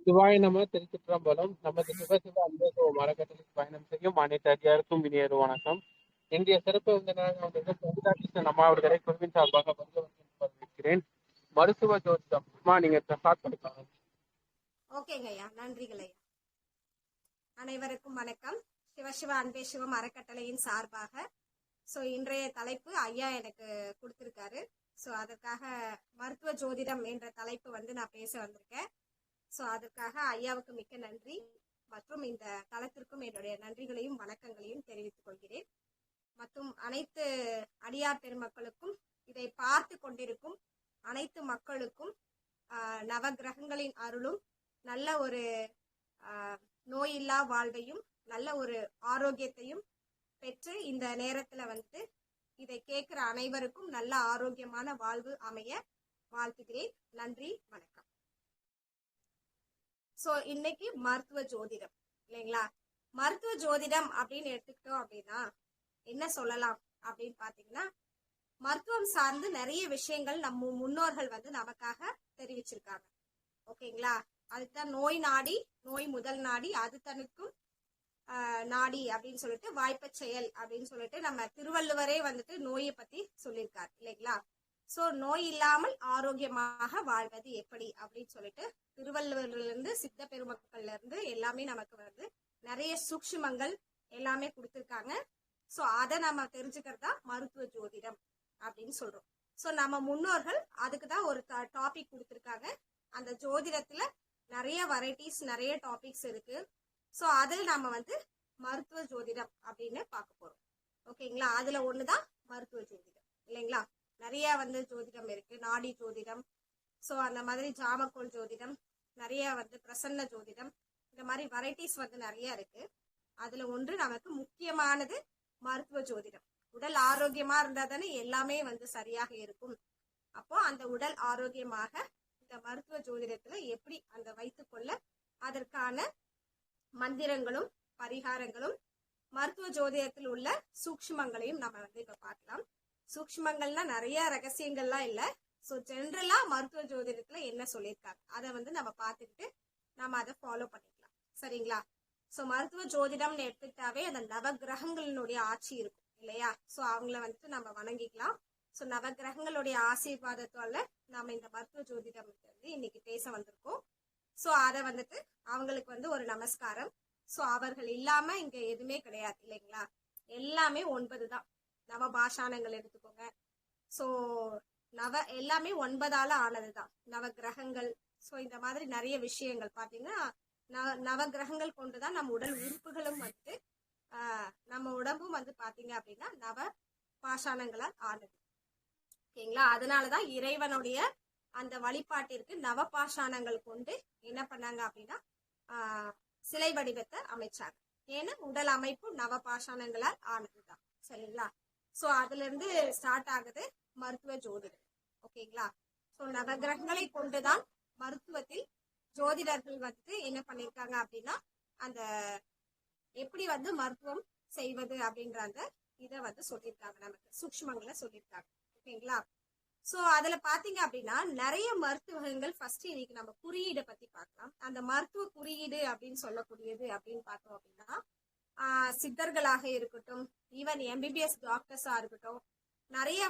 சிவாய நம திருச்சிற்றம்பலம். நமது சிவசிவ அன்பேசுவ மரக்கட்டளைக்கு பயணம் செய்யும் அனைத்து அடியாருக்கும் இனியொரு வணக்கம். இன்றைய சிறப்பு விருந்தினராக வந்திருக்கும் பிரமிளா கிருஷ்ணன் அம்மா அவர்களை குழுவின் சார்பாக வரவேற்கிறேன். மருத்துவ ஜோதிடம் அம்மா, நீங்க ஸ்டார்ட் பண்ணிக்கலாம். ஓகேங்க ஐயா, நன்றிகள் ஐயா. அனைவருக்கும் வணக்கம். சிவசிவ அன்பே சிவம் அறக்கட்டளையின் சார்பாக இன்றைய தலைப்பு ஐயா எனக்கு கொடுத்திருக்காரு. அதற்காக மருத்துவ ஜோதிடம் என்ற தலைப்பு நான் பேச வந்திருக்கேன். அதற்காக ஐயாவுக்கு மிக்க நன்றி மற்றும் இந்த தளத்திற்கும் என்னுடைய நன்றிகளையும் வணக்கங்களையும் தெரிவித்துக் கொள்கிறேன். மற்றும் அனைத்து அடியார் பெருமக்களுக்கும், இதை பார்த்து கொண்டிருக்கும் அனைத்து மக்களுக்கும் நவ கிரகங்களின் அருளும், நல்ல ஒரு நோயில்லா வாழ்வையும், நல்ல ஒரு ஆரோக்கியத்தையும் பெற்று இந்த நேரத்துல இதை கேட்கிற அனைவருக்கும் நல்ல ஆரோக்கியமான வாழ்வு அமைய வாழ்த்துகிறேன். நன்றி, வணக்கம். இன்னைக்கு மருத்துவ ஜோதிடம் இல்லைங்களா? மருத்துவ ஜோதிடம் அப்படின்னு எடுத்துக்கிட்டோம் அப்படின்னா என்ன சொல்லலாம் அப்படின்னு பாத்தீங்கன்னா, மருத்துவம் சார்ந்து நிறைய விஷயங்கள் நம்ம முன்னோர்கள் நமக்காக தெரிவிச்சிருக்காங்க. ஓகேங்களா? அதுதான் நோய் நாடி, நோய் முதல் நாடி, அது தனக்கும் நாடி அப்படின்னு சொல்லிட்டு, வாய்ப்ப செயல் அப்படின்னு சொல்லிட்டு நம்ம திருவள்ளுவரே நோயை பத்தி சொல்லியிருக்காரு இல்லைங்களா? நோய் இல்லாமல் ஆரோக்கியமாக வாழ்வது எப்படி அப்படின்னு சொல்லிட்டு திருவள்ளுவர்ல இருந்து, சித்த பெருமக்கள்ல இருந்து எல்லாமே நமக்கு நிறைய சூக்ஷ்மங்கள் எல்லாமே கொடுத்திருக்காங்க. அதை நம்ம தெரிஞ்சுக்கிறதா மருத்துவ ஜோதிடம் அப்படின்னு சொல்றோம். நம்ம முன்னோர்கள் அதுக்குதான் ஒரு டாபிக் கொடுத்திருக்காங்க. அந்த ஜோதிடத்துல நிறைய வெரைட்டிஸ், நிறைய டாபிக்ஸ் இருக்கு. அதில் நாம மருத்துவ ஜோதிடம் அப்படின்னு பார்க்க போறோம். ஓகேங்களா? அதுல ஒண்ணுதான் மருத்துவ ஜோதிடம் இல்லைங்களா? நிறைய ஜோதிடம் இருக்கு. நாடி ஜோதிடம், அந்த மாதிரி ஜாமக்கோள் ஜோதிடம், நிறைய பிரசன்ன ஜோதிடம், இந்த மாதிரி வெரைட்டிஸ் நிறைய இருக்கு. அதுல ஒன்று நமக்கு முக்கியமானது மருத்துவ ஜோதிடம். உடல் ஆரோக்கியமா இருந்தா தானே எல்லாமே சரியாக இருக்கும். அப்போ அந்த உடல் ஆரோக்கியமாக இந்த மருத்துவ ஜோதிடத்துல எப்படி அந்த வைத்துக் கொள்ள அதற்கான மந்திரங்களும் பரிகாரங்களும், மருத்துவ ஜோதிடத்தில் உள்ள சூக்ஷ்மங்களையும் நம்ம இப்ப பார்க்கலாம். சூக்ஷ்மங்கள்னா நிறைய ரகசியங்கள்லாம் இல்ல. ஜென்ரலா மருத்துவ ஜோதிடத்துல என்ன சொல்லியிருக்காங்க அதை நம்ம பார்த்துக்கிட்டு நம்ம அதை ஃபாலோ பண்ணிக்கலாம். சரிங்களா? மருத்துவ ஜோதிடம்னு எடுத்துக்கிட்டாவே அந்த நவ கிரகங்களினுடைய ஆட்சி இருக்கும் இல்லையா? அவங்கள நம்ம வணங்கிக்கலாம். நவ கிரகங்களுடைய ஆசீர்வாதத்தால நாம இந்த மருத்துவ ஜோதிடம் இன்னைக்கு பேச வந்திருக்கோம். அதை அவங்களுக்கு ஒரு நமஸ்காரம். அவர்கள் இல்லாம இங்க எதுவுமே கிடையாது இல்லைங்களா? எல்லாமே 9 தான். நவ பாஷாணங்கள் எடுத்துக்கோங்க. எல்லாமே 9ஆல ஆனதுதான் நவ கிரகங்கள். இந்த மாதிரி நிறைய விஷயங்கள் பாத்தீங்கன்னா நவ கிரகங்கள் கொண்டுதான் நம்ம உடல் உறுப்புகளும் நம்ம உடம்பும் பாத்தீங்க அப்படின்னா நவ பாஷாணங்களால் ஆனது. ஓகேங்களா? அதனாலதான் இறைவனுடைய அந்த வழிபாட்டிற்கு நவ பாஷாணங்கள் கொண்டு என்ன பண்ணாங்க அப்படின்னா சிலை வடிவத்தை அமைச்சாங்க. ஏன்னா உடல் அமைப்பு நவ பாஷாணங்களால் ஆனதுதான். சரிங்களா? அதுல இருந்து ஸ்டார்ட் ஆகுது மருத்துவ ஜோதிடம். ஓகேங்களா? நவகிரகங்களை கொண்டுதான் மருத்துவத்தில் ஜோதிடர்கள் என்ன பண்ணிருக்காங்க அப்படின்னா அந்த எப்படி மருத்துவம் செய்வது அப்படின்ற அந்த இதை சொல்லியிருக்காங்க, நமக்கு சூக்ஷ்மங்களை சொல்லியிருக்காங்க. ஓகேங்களா? அதுல பாத்தீங்க அப்படின்னா நிறைய மருத்துவங்கள். ஃபர்ஸ்ட் இன்னைக்கு நம்ம குறியீடை பத்தி பார்க்கலாம். அந்த மருத்துவ குறியீடு அப்படின்னு சொல்லக்கூடியது அப்படின்னு பார்த்தோம் அப்படின்னா சித்தர்களாக இருக்கட்டும், ஈவன் எம்பிபிஎஸ் டாக்டர்ஸா இருக்கட்டும், நிறைய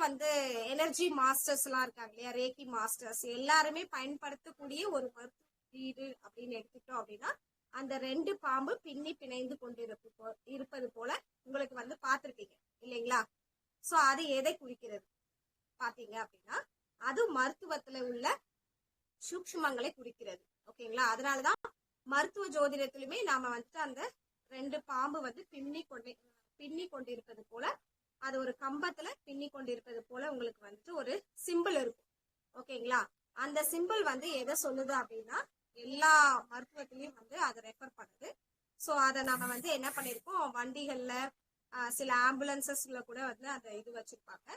எனர்ஜி மாஸ்டர்ஸ் எல்லாம் இருக்காங்க இல்லையா, ரேக்கி மாஸ்டர்ஸ், எல்லாருமே பயன்படுத்தக்கூடிய ஒரு மருத்துவ குறியீடு அப்படின்னு எடுத்துக்கிட்டோம் அப்படின்னா அந்த 2 பாம்பு பின்னி பிணைந்து கொண்டு இருப்பது போல உங்களுக்கு பார்த்திருப்பீங்க இல்லைங்களா? அது எதை குறிக்கிறது பாத்தீங்க அப்படின்னா அது மருத்துவத்துல உள்ள சூக்ஷ்மங்களை குறிக்கிறது. ஓகேங்களா? அதனாலதான் மருத்துவ ஜோதிடத்திலுமே நாம அந்த 2 பாம்பு பின்னி கொண்டிருப்பது போல, அது ஒரு கம்பத்துல பின்னி கொண்டிருப்பது போல உங்களுக்கு ஒரு சிம்பிள் இருக்கும். ஓகேங்களா? அந்த சிம்பிள் எதை சொல்லுது அப்படின்னா எல்லா மருத்துவத்திலையும் அதை ரெஃபர் பண்ணுது. அதை நம்ம என்ன பண்ணிருக்கோம், வண்டிகள்ல சில ஆம்புலன்சஸ்ல கூட அந்த இது வச்சிருப்பாங்க.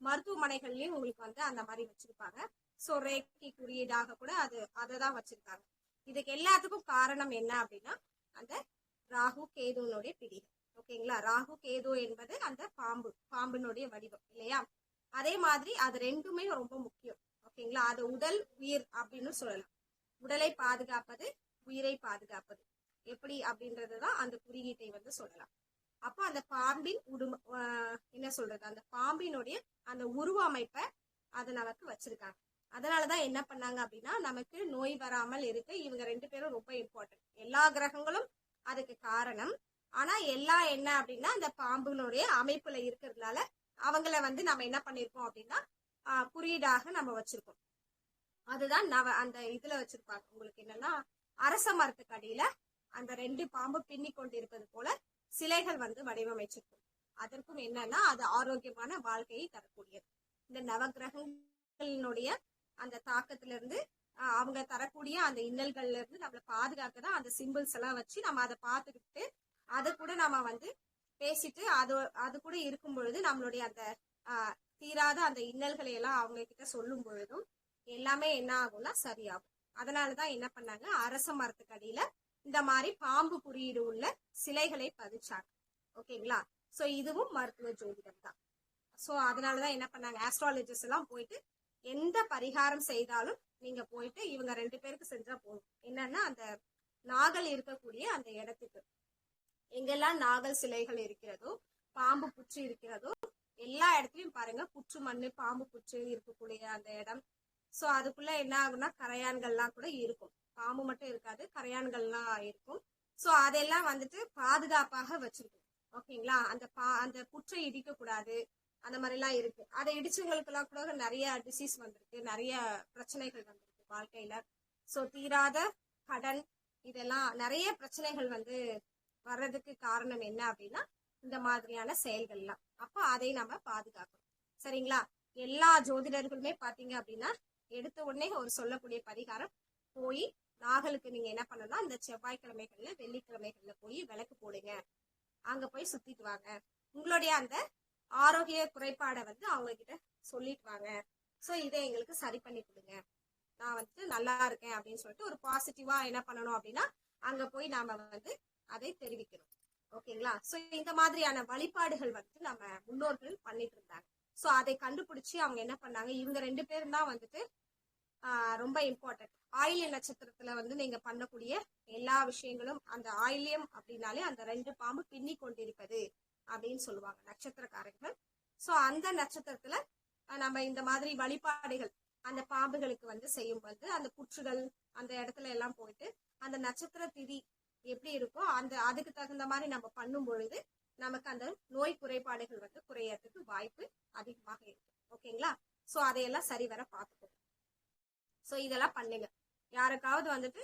மருத்துவமனைகள்லயும் உங்களுக்கு அந்த மாதிரி வச்சிருப்பாங்க. ரேக்கி குறியீடாக கூட அதைதான் வச்சிருக்காங்க. இதுக்கு எல்லாத்துக்கும் காரணம் என்ன அப்படின்னா அந்த ராகு கேதுனுடைய பிடிகள். ஓகேங்களா? ராகு கேது என்பது அந்த பாம்பினுடைய வடிவம் இல்லையா? அதே மாதிரி அது ரெண்டுமே ரொம்ப முக்கியம். ஓகேங்களா? அது உடல் உயிர் அப்படின்னு சொல்லலாம். உடலை பாதுகாப்பது, உயிரை பாதுகாப்பது எப்படி அப்படின்றதுதான் அந்த குறியீட்டை வந்து சொல்லலாம். அப்ப அந்த பாம்பின் என்ன சொல்றது, அந்த பாம்பினுடைய அந்த உருவ அமைப்பை அதை நமக்கு வச்சிருக்காங்க. அதனாலதான் என்ன பண்ணாங்க அப்படின்னா, நமக்கு நோய் வராமல் இருக்க இவங்க 2 பேரும் ரொம்ப இம்பார்ட்டன்ட். எல்லா கிரகங்களும் அதுக்கு காரணம். ஆனா எல்லா என்ன அப்படின்னா அந்த பாம்புனுடைய அமைப்புல இருக்கிறதுனால அவங்கள வந்து நம்ம என்ன பண்ணிருக்கோம் அப்படின்னா குறியீடாக நம்ம வச்சிருக்கோம். அதுதான் அந்த இதுல வச்சிருப்பாங்க. உங்களுக்கு என்னன்னா, அரச மரத்துக்கு அடியில அந்த 2 பாம்பு பின்னி கொண்டு இருப்பது போல சிலைகள் வந்து வடிவமைச்சிருக்கும். அதற்கும் என்னன்னா, அது ஆரோக்கியமான வாழ்க்கையை தரக்கூடியது. இந்த நவகிரகங்களினுடைய அந்த தாக்கத்துல இருந்து அவங்க தரக்கூடிய அந்த இன்னல்கள்ல இருந்து நம்மளை பாதுகாக்க தான் அந்த சிம்பிள்ஸ் எல்லாம் வச்சு நம்ம அதை பார்த்துக்கிட்டு அதை கூட நம்ம வந்து பேசிட்டு அது கூட இருக்கும் பொழுது நம்மளுடைய அந்த தீராத அந்த இன்னல்களை எல்லாம் அவங்க கிட்ட சொல்லும் பொழுதும் எல்லாமே என்ன ஆகும்னா சரியாகும். அதனாலதான் என்ன பண்ணாங்க, அரச மரத்துக்கு அடியில இந்த மாதிரி பாம்பு குறியீடு உள்ள சிலைகளை பதிச்சாங்க. ஓகேங்களா? சோ இதுவும் மருத்துவ ஜோதிடம் தான். சோ அதனாலதான் என்ன பண்ணாங்க, ஆஸ்ட்ராலஜிஸ்ட் எல்லாம் போயிட்டு எந்த பரிகாரம் செய்தாலும் நீங்க போயிட்டு இவங்க 2 பேருக்கு செஞ்சா போதும். என்னன்னா, அந்த நாகல் இருக்கக்கூடிய அந்த இடத்துக்கு எங்கெல்லாம் நாகல் சிலைகள் இருக்கிறதோ, பாம்பு புற்று இருக்கிறதோ, எல்லா இடத்துலயும் பாருங்க புற்று மண்ணு பாம்பு புற்று இருக்கக்கூடிய அந்த இடம். சோ அதுக்குள்ள என்ன ஆகும்னா கரையான்கள்லாம் கூட இருக்கும். பாம்பு மட்டும் இருக்காது, கரையான்கள்லாம் இருக்கும். சோ அதெல்லாம் வந்துட்டு பாதுகாப்பாக வச்சிருக்கும். ஓகேங்களா? அந்த புற்றை இடிக்க கூடாது, அந்த மாதிரி எல்லாம் இருக்கு. அதை இடிச்சவங்களுக்கு எல்லாம் கூட நிறைய டிசீஸ் வந்திருக்கு, நிறைய பிரச்சனைகள் வந்திருக்கு வாழ்க்கையில. சோ தீராத கடன் இதெல்லாம் நிறைய பிரச்சனைகள் வந்து வர்றதுக்கு காரணம் என்ன அப்படின்னா இந்த மாதிரியான செயல்கள்லாம். அப்ப அதை நம்ம பாதுகாக்கணும். சரிங்களா? எல்லா ஜோதிடர்களுமே பாத்தீங்க அப்படின்னா எடுத்த உடனே ஒரு சொல்லக்கூடிய பரிகாரம், போய் நாகலுக்கு நீங்க என்ன பண்ணலாம், இந்த செவ்வாய்க்கிழமைகள்ல வெள்ளிக்கிழமைகள்ல போய் விளக்கு போடுங்க, அங்க போய் சுத்திட்டு வாங்க, உங்களுடைய அந்த ஆரோக்கிய குறைபாடை வந்து அவங்க கிட்ட சொல்லிட்டு வாங்க. சோ இதை எங்களுக்கு சரி பண்ணி கொடுங்க, நான் வந்து நல்லா இருக்கேன் அப்படின்னு சொல்லிட்டு ஒரு பாசிட்டிவா என்ன பண்ணணும் அப்படின்னா அங்க போய் நாம வந்து அதை தெரிவிக்கணும். ஓகேங்களா? சோ இந்த மாதிரியான வழிபாடுகள் வந்து நம்ம முன்னோர்கள் பண்ணிட்டு இருந்தாங்க. சோ அதை கண்டுபிடிச்சு அவங்க என்ன பண்ணாங்க, இவங்க 2 பேரும் தான் வந்துட்டு ரொம்ப இம்பார்ட்டன்ட். ஆயில்ய நட்சத்திரத்துல வந்து நீங்க பண்ணக்கூடிய எல்லா விஷயங்களும், அந்த ஆயில்யம் அப்படின்னாலே அந்த 2 பாம்பு பின்னி கொண்டிருப்பது அப்படின்னு சொல்லுவாங்க நட்சத்திரக்காரர்கள். சோ அந்த நட்சத்திரத்துல நம்ம இந்த மாதிரி வழிபாடுகள் அந்த பாம்புகளுக்கு வந்து செய்யும் போது அந்த புற்றுகள் அந்த இடத்துல எல்லாம் போயிட்டு அந்த நட்சத்திர திதி எப்படி இருக்கோ அதுக்கு தகுந்த மாதிரி நம்ம பண்ணும் பொழுது நமக்கு அந்த நோய் குறைபாடுகள் வந்து குறையறதுக்கு வாய்ப்பு அதிகமாக இருக்கு. ஓகேங்களா? சோ அதையெல்லாம் சரிவர பார்த்துக்கணும். சோ இதெல்லாம் பண்ணுங்க. யாருக்காவது வந்துட்டு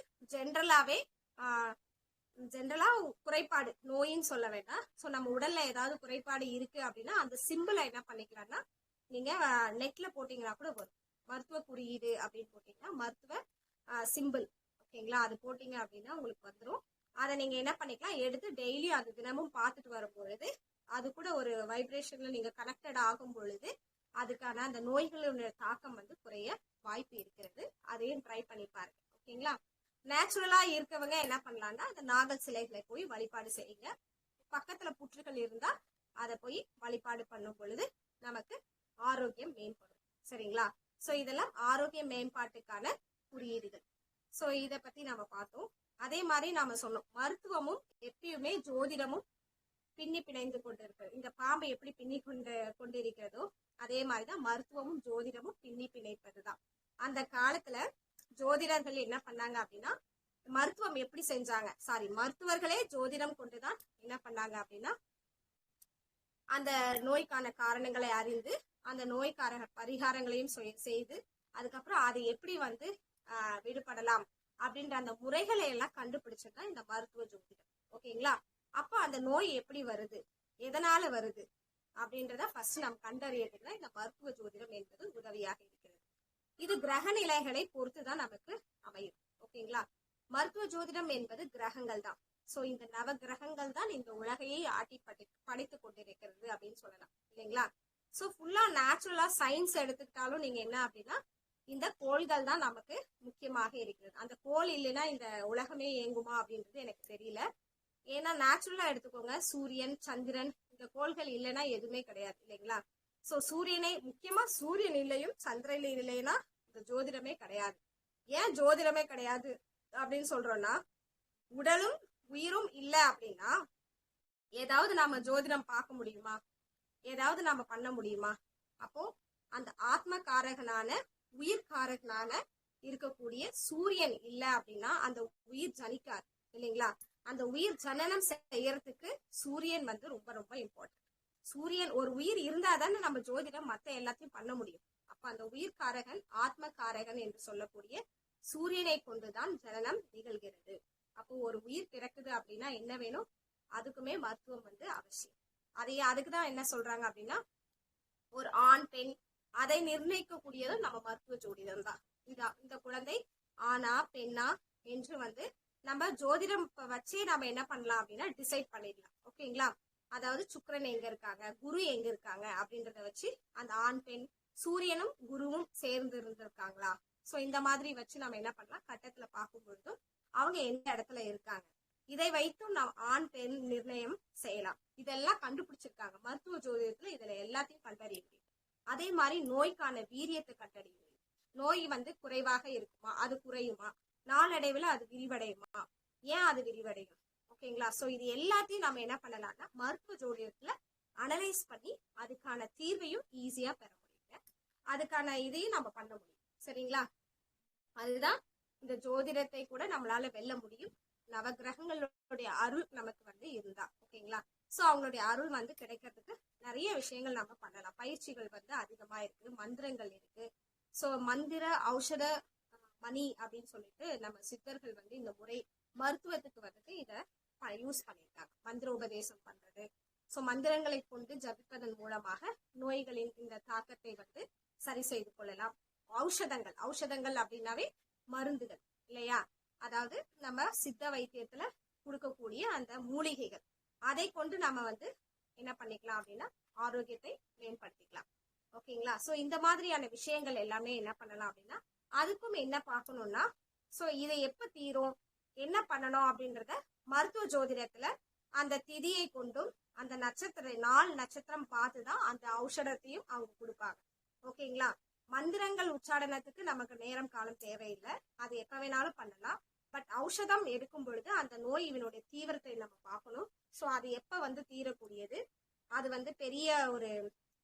ஜென்ரலா குறைபாடு நோயின்னு சொல்ல வேண்டாம். சோ நம்ம உடல்ல ஏதாவது குறைபாடு இருக்கு அப்படின்னா அந்த சிம்பிளை என்ன பண்ணிக்கலாம்னா நீங்க நெட்ல போட்டீங்கன்னா கூட வரும். மருத்துவ குறியீடு அப்படின்னு போட்டீங்கன்னா மருத்துவ சிம்பிள், ஓகேங்களா, அது போட்டீங்க அப்படின்னா உங்களுக்கு வந்துடும். அதை நீங்க என்ன பண்ணிக்கலாம், எடுத்து டெய்லி அது தினமும் பார்த்துட்டு வரும் பொழுது அது கூட ஒரு வைப்ரேஷன்ல நீங்க கனெக்டட் ஆகும் பொழுது அதுக்கான அந்த நோய்களுடைய தாக்கம் வந்து குறைய வாய்ப்பு இருக்கிறது. அதையும் ட்ரை பண்ணி பாருங்க. ஓகேங்களா? நேச்சுரலா இருக்கவங்க என்ன பண்ணலாம்னா அந்த நாகல் சிலைகளை போய் வழிபாடு செய்யுங்க. பக்கத்துல புற்றுகள் இருந்தா அதை போய் வழிபாடு பண்ணும் பொழுது நமக்கு ஆரோக்கியம் மேம்படும். சரிங்களா? சோ இதெல்லாம் ஆரோக்கிய மேம்பாட்டுக்கான குறியீடுகள். சோ இத பத்தி நம்ம பார்த்தோம். அதே மாதிரி நாம சொன்னோம், மருத்துவமும் எப்பயுமே ஜோதிடமும் பின்னி பிணைந்து கொண்டிருக்கிறது. இந்த பாம்பை எப்படி பின்னி கொண்டிருக்கிறதோ அதே மாதிரிதான் மருத்துவமும் ஜோதிடமும் பின்னி பிணைப்பதுதான். அந்த காலத்துல ஜோதிடர்கள் என்ன பண்ணாங்க அப்படின்னா மருத்துவம் எப்படி செஞ்சாங்க, மருத்துவர்களே ஜோதிடம் கொண்டுதான் என்ன பண்ணாங்க அப்படின்னா அந்த நோய்க்கான காரணங்களை அறிந்து அந்த நோய்க்கான பரிகாரங்களையும் செய்து அதுக்கப்புறம் அதை எப்படி வந்து விடுபடலாம் அப்படின்ற அந்த முறைகளை எல்லாம் கண்டுபிடிச்சதுதான் இந்த மருத்துவ ஜோதிடம். ஓகேங்களா? அப்ப அந்த நோய் எப்படி வருது, எதனால வருது அப்படின்றத ஃபர்ஸ்ட் நம்ம கண்டறியறதுல இந்த மருத்துவ ஜோதிடம் என்பது உதவியாக இருக்கிறது. இது கிரக நிலைகளை பொறுத்துதான் நமக்கு அமையும். ஓகேங்களா? மருத்துவ ஜோதிடம் என்பது கிரகங்கள் தான். சோ இந்த நவ கிரகங்கள் தான் இந்த உலகையை ஆட்டி படைத்துக் கொண்டிருக்கிறது அப்படின்னு சொல்லலாம், இல்லைங்களா? சோ ஃபுல்லா நேச்சுரலா சயின்ஸ் எடுத்துக்கிட்டாலும் நீங்க என்ன அப்படின்னா இந்த கோள்கள் தான் நமக்கு முக்கியமாக இருக்கிறது. அந்த கோள் இல்லைன்னா இந்த உலகமே இயங்குமா அப்படின்றது எனக்கு தெரியல. ஏன்னா நேச்சுரலா எடுத்துக்கோங்க, சூரியன் சந்திரன் இந்த கோள்கள் இல்லைன்னா எதுவுமே கிடையாது, இல்லைங்களா? சோ முக்கியமா சூரியன் இல்லையும் சந்திரன் இல்லைன்னா இந்த ஜோதிடமே கிடையாது. ஏன் ஜோதிடமே கிடையாது அப்படின்னு சொல்றோம்னா உடலும் உயிரும் இல்ல அப்படின்னா ஏதாவது நாம ஜோதிடம் பார்க்க முடியுமா? ஏதாவது நாம பண்ண முடியுமா? அப்போ அந்த ஆத்ம காரகனான உயிர் காரகனான இருக்கக்கூடிய சூரியன் இல்ல அப்படின்னா அந்த உயிர் ஜனிக்காது இல்லைங்களா? அந்த உயிர் ஜனனம் செய்யறதுக்கு சூரியன் வந்து ரொம்ப ரொம்ப இம்பார்ட்டன்ட். சூரியன் ஒரு உயிர் இருந்தா தானே நம்ம ஜோதிடம் மத்த எல்லாத்தையும் பண்ண முடியும். அப்ப அந்த உயிர் காரகன் ஆத்ம காரகன் என்று சொல்லக்கூடிய சூரியனை கொண்டுதான் ஜனனம் நிகழ்கிறது. அப்போ ஒரு உயிர் பிறக்குது அப்படின்னா என்ன வேணும்? அதுக்குமே மருத்துவம் வந்து அவசியம். அதுக்குதான் என்ன சொல்றாங்க அப்படின்னா ஒரு ஆண் பெண் அதை நிர்ணயிக்கக்கூடியதும் நம்ம மருத்துவ ஜோதிடம் தான். இந்த குழந்தை ஆணா பெண்ணா என்று வந்து நம்ம ஜோதிடம் வச்சே நம்ம என்ன பண்ணலாம் அப்படின்னா டிசைட் பண்ணிடலாம். ஓகேங்களா? அதாவது சுக்கிரன் எங்க இருக்காங்க, குரு எங்க இருக்காங்க அப்படின்றத வச்சு அந்த ஆண் பெண் சூரியனும் குருவும் சேர்ந்து இருந்திருக்காங்களா, சோ இந்த மாதிரி வச்சு நம்ம என்ன பண்ணலாம், கட்டத்துல பார்க்கும் பொழுதும் அவங்க எந்த இடத்துல இருக்காங்க இதை வைத்தும் நாம் ஆண் பெண் நிர்ணயம் செய்யலாம். இதெல்லாம் கண்டுபிடிச்சிருக்காங்க மருத்துவ ஜோதிடத்துல. இதுல எல்லாத்தையும் கண்டறிய முடியும். அதே மாதிரி நோய்க்கான வீரியத்தை கண்டறிய முடியும். நோய் வந்து குறைவாக இருக்குமா, அது குறையுமா, நாளடைவுல அது விரிவடையுமா, ஏன் அது விரிவடையும், ஓகேங்களா? சோ இது எல்லாத்தையும் நம்ம என்ன பண்ணலாம்னா மருத்துவ ஜோதிடத்துல அனலைஸ் பண்ணி அதுக்கான தீர்வையும் ஈஸியா பெற முடியுங்க. அதுக்கான இதையும் நம்ம பண்ண முடியும். சரிங்களா? அதுதான் இந்த ஜோதிடத்தை கூட நம்மளால வெல்ல முடியும். நவகிரகங்களுடைய அருள் நமக்கு வந்து இருந்தா. ஓகேங்களா? சோ அவங்களுடைய அருள் வந்து கிடைக்கிறதுக்கு நிறைய விஷயங்கள் நம்ம பண்ணலாம். பயிற்சிகள் வந்து அதிகமா இருக்கு, மந்திரங்கள் இருக்கு. சோ மந்திர ஔஷத மணி அப்படின்னு சொல்லிட்டு நம்ம சித்தர்கள் வந்து இந்த முறை மருத்துவத்துக்கு வந்துட்டு இத யூஸ் பண்ணியிருக்காங்க. மந்திர உபதேசம் பண்றது, சோ மந்திரங்களை கொண்டு ஜபிப்பதன் மூலமாக நோய்களின் இந்த தாக்கத்தை வந்து சரி செய்து கொள்ளலாம். ஔஷதங்கள் அப்படின்னாவே மருந்துகள் இல்லையா? அதாவது நம்ம சித்த வைத்தியத்துல கொடுக்கக்கூடிய அந்த மூலிகைகள், அதை கொண்டு நம்ம வந்து என்ன பண்ணிக்கலாம் அப்படின்னா ஆரோக்கியத்தை மேம்படுத்திக்கலாம். ஓகேங்களா? சோ இந்த மாதிரியான விஷயங்கள் எல்லாமே என்ன பண்ணலாம் அப்படின்னா அதுக்கும் என்ன பார்க்கணும்னா சோ இதை எப்ப தீரும், என்ன பண்ணணும் அப்படின்றத மருத்துவ ஜோதிடத்துல அந்த திதியை கொண்டும் அந்த நட்சத்திரம் பார்த்துதான் அந்த ஔஷதத்தையும் அவங்க கொடுப்பாங்க. ஓகேங்களா? மந்திரங்கள் உச்சாடனத்துக்கு நமக்கு நேரம் காலம் தேவையில்லை, அது எப்ப வேணாலும் பண்ணலாம். பட் ஔஷதம் எடுக்கும் பொழுது அந்த நோய் இவனுடைய தீவிரத்தை நம்ம பார்க்கணும். சோ அது எப்ப வந்து தீரக்கூடியது, அது வந்து பெரிய ஒரு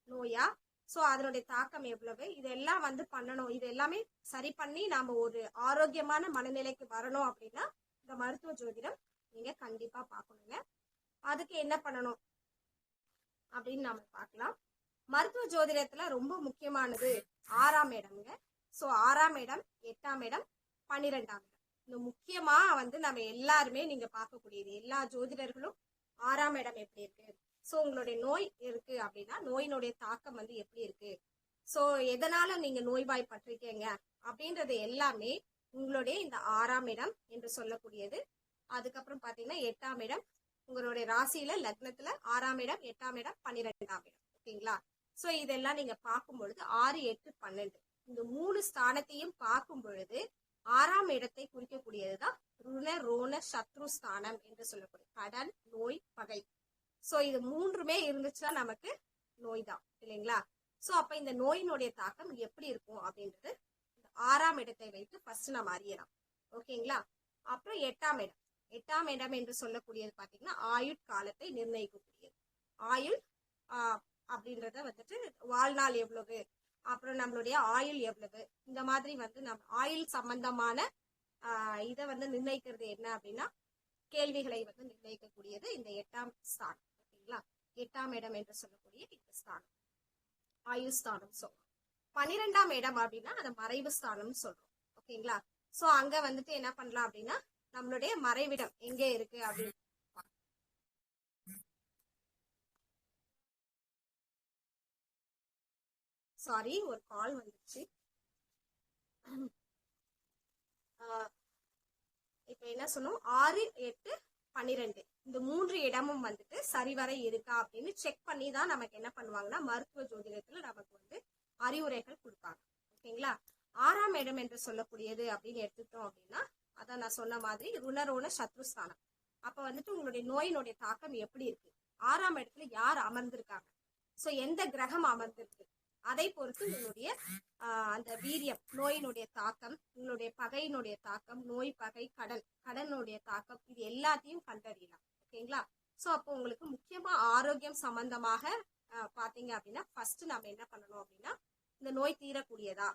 நோயா, சோ அதனுடைய தாக்கம் எவ்வளவு, இதெல்லாம் வந்து பண்ணணும். இது எல்லாமே சரி பண்ணி நாம ஒரு ஆரோக்கியமான மனநிலைக்கு வரணும் அப்படின்னா இந்த மருத்துவ ஜோதிடம் நீங்க கண்டிப்பா பார்க்கணுங்க. அதுக்கு என்ன பண்ணணும் அப்படின்னு நாம பார்க்கலாம். மருத்துவ ஜோதிடத்துல ரொம்ப முக்கியமானது 6ஆம் இடம்ங்க. சோ 6ஆம் இடம், 8ஆம் இடம், 12ஆம் இடம். இந்த முக்கியமா வந்து நம்ம எல்லாருமே நீங்க பார்க்கக்கூடியது, எல்லா ஜோதிடர்களும் 6ஆம் இடம் எப்படி இருக்கு, சோ உங்களுடைய நோய் இருக்கு அப்படின்னா நோயினுடைய தாக்கம் வந்து எப்படி இருக்கு, சோ எதனால நீங்க நோய்வாய்ப்பட்டிருக்கீங்க அப்படின்றது எல்லாமே உங்களுடைய இந்த 6ஆம் இடம் என்று சொல்லக்கூடியது. அதுக்கப்புறம் பாத்தீங்கன்னா 8ஆம் இடம் உங்களுடைய ராசியில லக்னத்துல 6ஆம் இடம், 8ஆம் இடம், 12ஆம் இடம். ஓகேங்களா? சோ இதெல்லாம் நீங்க பார்க்கும் பொழுது 6, 8, 12 இந்த 3 ஸ்தானத்தையும் பார்க்கும் பொழுது 6ஆம் இடத்தை குறிக்கக்கூடியதுதான் ருண ரோண சத்ரு ஸ்தானம் என்று சொல்லக்கூடிய கடன், நோய், பகை. சோ இது 3மே இருந்துச்சுன்னா நமக்கு நோய் தான் இல்லைங்களா? சோ அப்ப இந்த நோயினுடைய தாக்கம் எப்படி இருக்கும் அப்படின்றது இந்த 6ஆம் இடத்தை வைத்து ஃபர்ஸ்ட் நம்ம அறியலாம். ஓகேங்களா? அப்புறம் 8ஆம் இடம். 8ஆம் இடம் என்று சொல்லக்கூடியது பாத்தீங்கன்னா ஆயுட்காலத்தை நிர்ணயிக்கக்கூடியது. ஆயுள் அப்படின்றத வந்துட்டு வாழ்நாள் எவ்வளவு, அப்புறம் நம்மளுடைய ஆயுள் எவ்வளவு, இந்த மாதிரி வந்து நம்ம ஆயுள் சம்பந்தமான இதை வந்து நிர்ணயிக்கிறது என்ன அப்படின்னா கேள்விகளை வந்து நிர்ணயிக்கக்கூடியது இந்த 8ஆம் ஸ்தானம். ஓகேங்களா? 8ஆம் இடம் என்று சொல்லக்கூடிய இந்த ஸ்தானம் ஆயுள் ஸ்தானம் சொல்றோம். 12ஆம் இடம் அப்படின்னா அந்த மறைவு ஸ்தானம் சொல்றோம். ஓகேங்களா? சோ அங்க வந்துட்டு என்ன பண்ணலாம் அப்படின்னா நம்மளுடைய மறைவிடம் எங்க இருக்கு அப்படின்னு. சாரி, ஒரு கால் வந்துச்சு. இப்ப என்ன சொன்னோம், 6, 8, 12 இந்த 3 இடமும் வந்துட்டு சரிவர இருக்கா அப்படின்னு செக் பண்ணி தான் நமக்கு என்ன பண்ணுவாங்கன்னா மருத்துவ ஜோதிடத்துல நமக்கு வந்து அறிவுரைகள் கொடுப்பாங்க. ஓகேங்களா? 6ஆம் இடம் என்று சொல்லக்கூடியது அப்படின்னு எடுத்துட்டோம் அப்படின்னா அதான் நான் சொன்ன மாதிரி ருணரோண சத்ருஸ்தானம். அப்ப வந்துட்டு உங்களுடைய நோயினுடைய தாக்கம் எப்படி இருக்கு, 6ஆம் இடத்துல யார் அமர்ந்திருக்காங்க, சோ எந்த கிரகம் அமர்ந்திருக்கு, அதை பொறுத்து உங்களுடைய அந்த வீரியம், நோயினுடைய தாக்கம், உங்களுடைய பகையினுடைய தாக்கம், நோய், பகை, கடனுடைய தாக்கம், இது எல்லாத்தையும் கண்டறியலாம். ஓகேங்களா? சோ அப்போ உங்களுக்கு முக்கியமா ஆரோக்கியம் சம்பந்தமாக பாத்தீங்க அப்படின்னா ஃபர்ஸ்ட் நம்ம என்ன பண்ணணும் அப்படின்னா, இந்த நோய் தீரக்கூடியதா,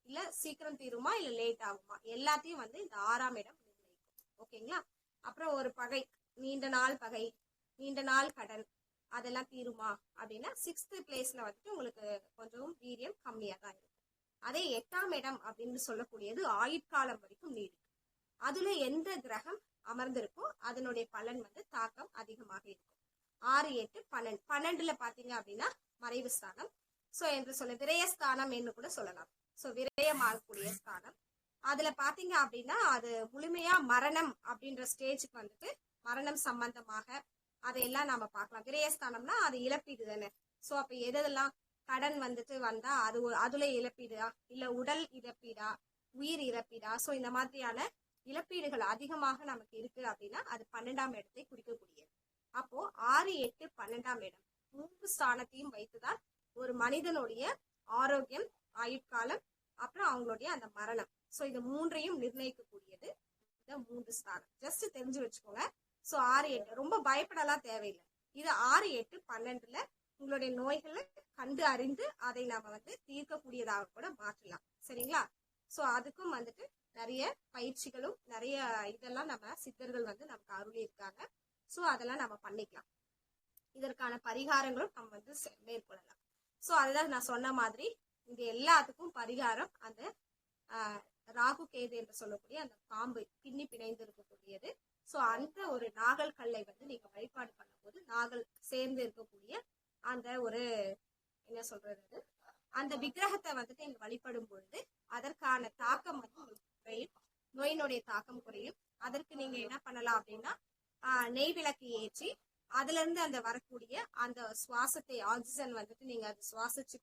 இல்ல சீக்கிரம் தீருமா, இல்ல லேட் ஆகுமா, எல்லாத்தையும் வந்து இந்த 6ஆம் இடம் நிர்ணயிக்கும். ஓகேங்களா? அப்புறம் ஒரு பகை, நீண்ட நாள் பகை, நீண்ட நாள் கடன், அதெல்லாம் தீருமா அப்படின்னா 6th பிளேஸ்ல வந்துட்டு உங்களுக்கு கொஞ்சம் வீரியம் கம்மியா தான் இருக்கும். அதே 8ஆம் இடம் அப்படின்னு சொல்லக்கூடியது ஆயுட்காலம் வரைக்கும் நீடிக்கும். அதுல எந்த கிரகம் அமர்ந்திருக்கோ அதனுடைய பலன் வந்து தாக்கம் அதிகமாக இருக்கும். 6, 8, 12. 12ல பாத்தீங்க அப்படின்னா மறைவு ஸ்தானம். சோ என்று சொல்ல விரயஸ்தானம் என்று கூட சொல்லலாம். சோ விரயமாகக்கூடிய ஸ்தானம். அதுல பாத்தீங்க அப்படின்னா அது முழுமையா மரணம் அப்படின்ற ஸ்டேஜுக்கு வந்துட்டு மரணம் சம்பந்தமாக அதையெல்லாம் நாம பார்க்கலாம். விரயஸ்தானம்னா அது இழப்பீடு தானே. சோ அப்ப எதெல்லாம் கடன் வந்துட்டு வந்தா அதுல இழப்பீடா, இல்ல உடல் இழப்பீடா, உயிர் இழப்பீடா, சோ இந்த மாதிரியான இழப்பீடுகள் அதிகமாக நமக்கு இருக்கு அப்படின்னா அது 12ஆம் இடத்தை குறிக்கக்கூடியது. அப்போ 6, 8, 12ஆம் இடம் 3 ஸ்தானத்தையும் வைத்துதான் ஒரு மனிதனுடைய ஆரோக்கியம், ஆயுட்காலம், அப்புறம் அவங்களுடைய அந்த மரணம், சோ இந்த 3ஐயும் நிர்ணயிக்கக்கூடியது இந்த 3 ஸ்தானம். ஜஸ்ட் தெரிஞ்சு வச்சுக்கோங்க. சோ 6, 8 ரொம்ப பயப்படலாம் தேவையில்லை. இது 6, 8, 12ல உங்களுடைய நோய்களை கண்டு அறிந்து அதை நாம வந்து தீர்க்கக்கூடியதாக கூட மாற்றலாம். சரிங்களா? சோ அதுக்கும் வந்துட்டு நிறைய பயிற்சிகளும் நிறைய இதெல்லாம் நம்ம சித்தர்கள் வந்து நமக்கு அருளி இருக்காங்க. சோ அதெல்லாம் நம்ம பண்ணிக்கலாம். இதற்கான பரிகாரங்களும் நம்ம வந்து மேற்கொள்ளலாம். சோ அதுதான் நான் சொன்ன மாதிரி இது எல்லாத்துக்கும் பரிகாரம் அந்த ராகு கேது என்று சொல்லக்கூடிய அந்த பாம்பு பின்னி பிணைந்து இருக்கக்கூடியது. சோ அந்த ஒரு நாகல் கல்லை வந்து நீங்க வழிபாடு பண்ணும்போது நாகல் சேர்ந்து இருக்கக்கூடிய அந்த ஒரு என்ன சொல்றது அந்த விக்கிரகத்தை வந்துட்டு நீங்க வழிபடும் பொழுது அதற்கான தாக்கம் வந்து குறையும், நோயினுடைய தாக்கம் குறையும். அதற்கு நீங்க என்ன பண்ணலாம் அப்படின்னா நெய் விளக்கு ஏற்றி அதுல இருந்து அந்த வரக்கூடிய அந்த சுவாசத்தை ஆக்சிஜன் வந்துட்டு நீங்க அது சுவாசிச்சு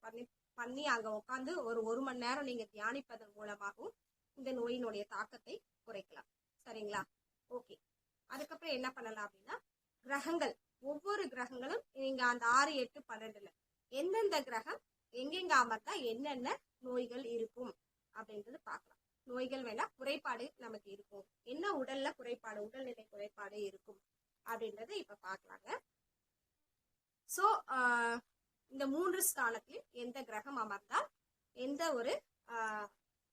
பண்ணி அங்க உட்காந்து ஒரு மணி நேரம் நீங்க தியானிப்பதன் மூலமாகவும் இந்த நோயினுடைய தாக்கத்தை குறைக்கலாம். சரிங்களா? ஓகே. அதுக்கப்புறம் என்ன பண்ணலாம் அப்படின்னா கிரகங்கள், ஒவ்வொரு கிரகங்களும் நீங்க அந்த 6, 8, 12ல எந்தெந்த கிரகம் எங்கெங்க அமர்ந்தா என்னென்ன நோய்கள் இருக்கும் அப்படின்றது பார்க்கலாம். நோய்கள் வேணா குறைபாடு நமக்கு இருக்கும், என்ன உடல்ல குறைபாடு, உடல்நிலை குறைபாடு இருக்கும் அப்படின்றத இப்ப பார்க்கலாங்க. சோ இந்த 3 ஸ்தானத்திலும் எந்த கிரகம் அமர்ந்தால் எந்த ஒரு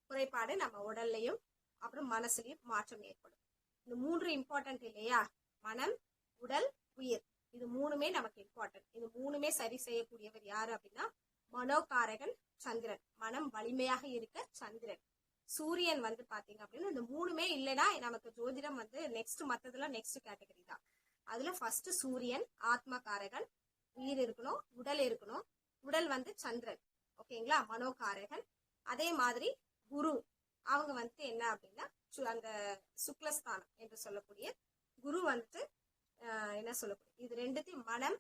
குறைபாடு நம்ம உடல்லையும் அப்புறம் மனசுலயும் மாற்றம் ஏற்படும். இந்த 3 இம்பார்ட்டன்ட் இல்லையா? மனம், உடல், உயிர், இது 3மே நமக்கு இம்பார்ட்டன்ட். இது 3மே சரி செய்யக்கூடியவர் யாரு அப்படின்னா மனோகாரகன் சந்திரன். மனம் வலிமையாக இருக்க சந்திரன். சூரியன் வந்து பாத்தீங்க அப்படின்னா இந்த 3மே இல்லைன்னா நமக்கு ஜோதிடம் வந்து மத்ததெல்லாம் நெக்ஸ்ட் கேட்டகரி தான். அதுல ஃபர்ஸ்ட் சூரியன் ஆத்மா காரகன், உயிர் இருக்கணும், உடல் இருக்கணும். உடல் வந்து சந்திரன். ஓகேங்களா? மனோகாரகன். அதே மாதிரி குரு, அவங்க வந்துட்டு என்ன அப்படின்னா அந்த சுக்லஸ்தானம் என்று சொல்லக்கூடிய குரு வந்துட்டு என்ன சொல்லக்கூடிய இது ரெண்டுத்தையும் மனம்,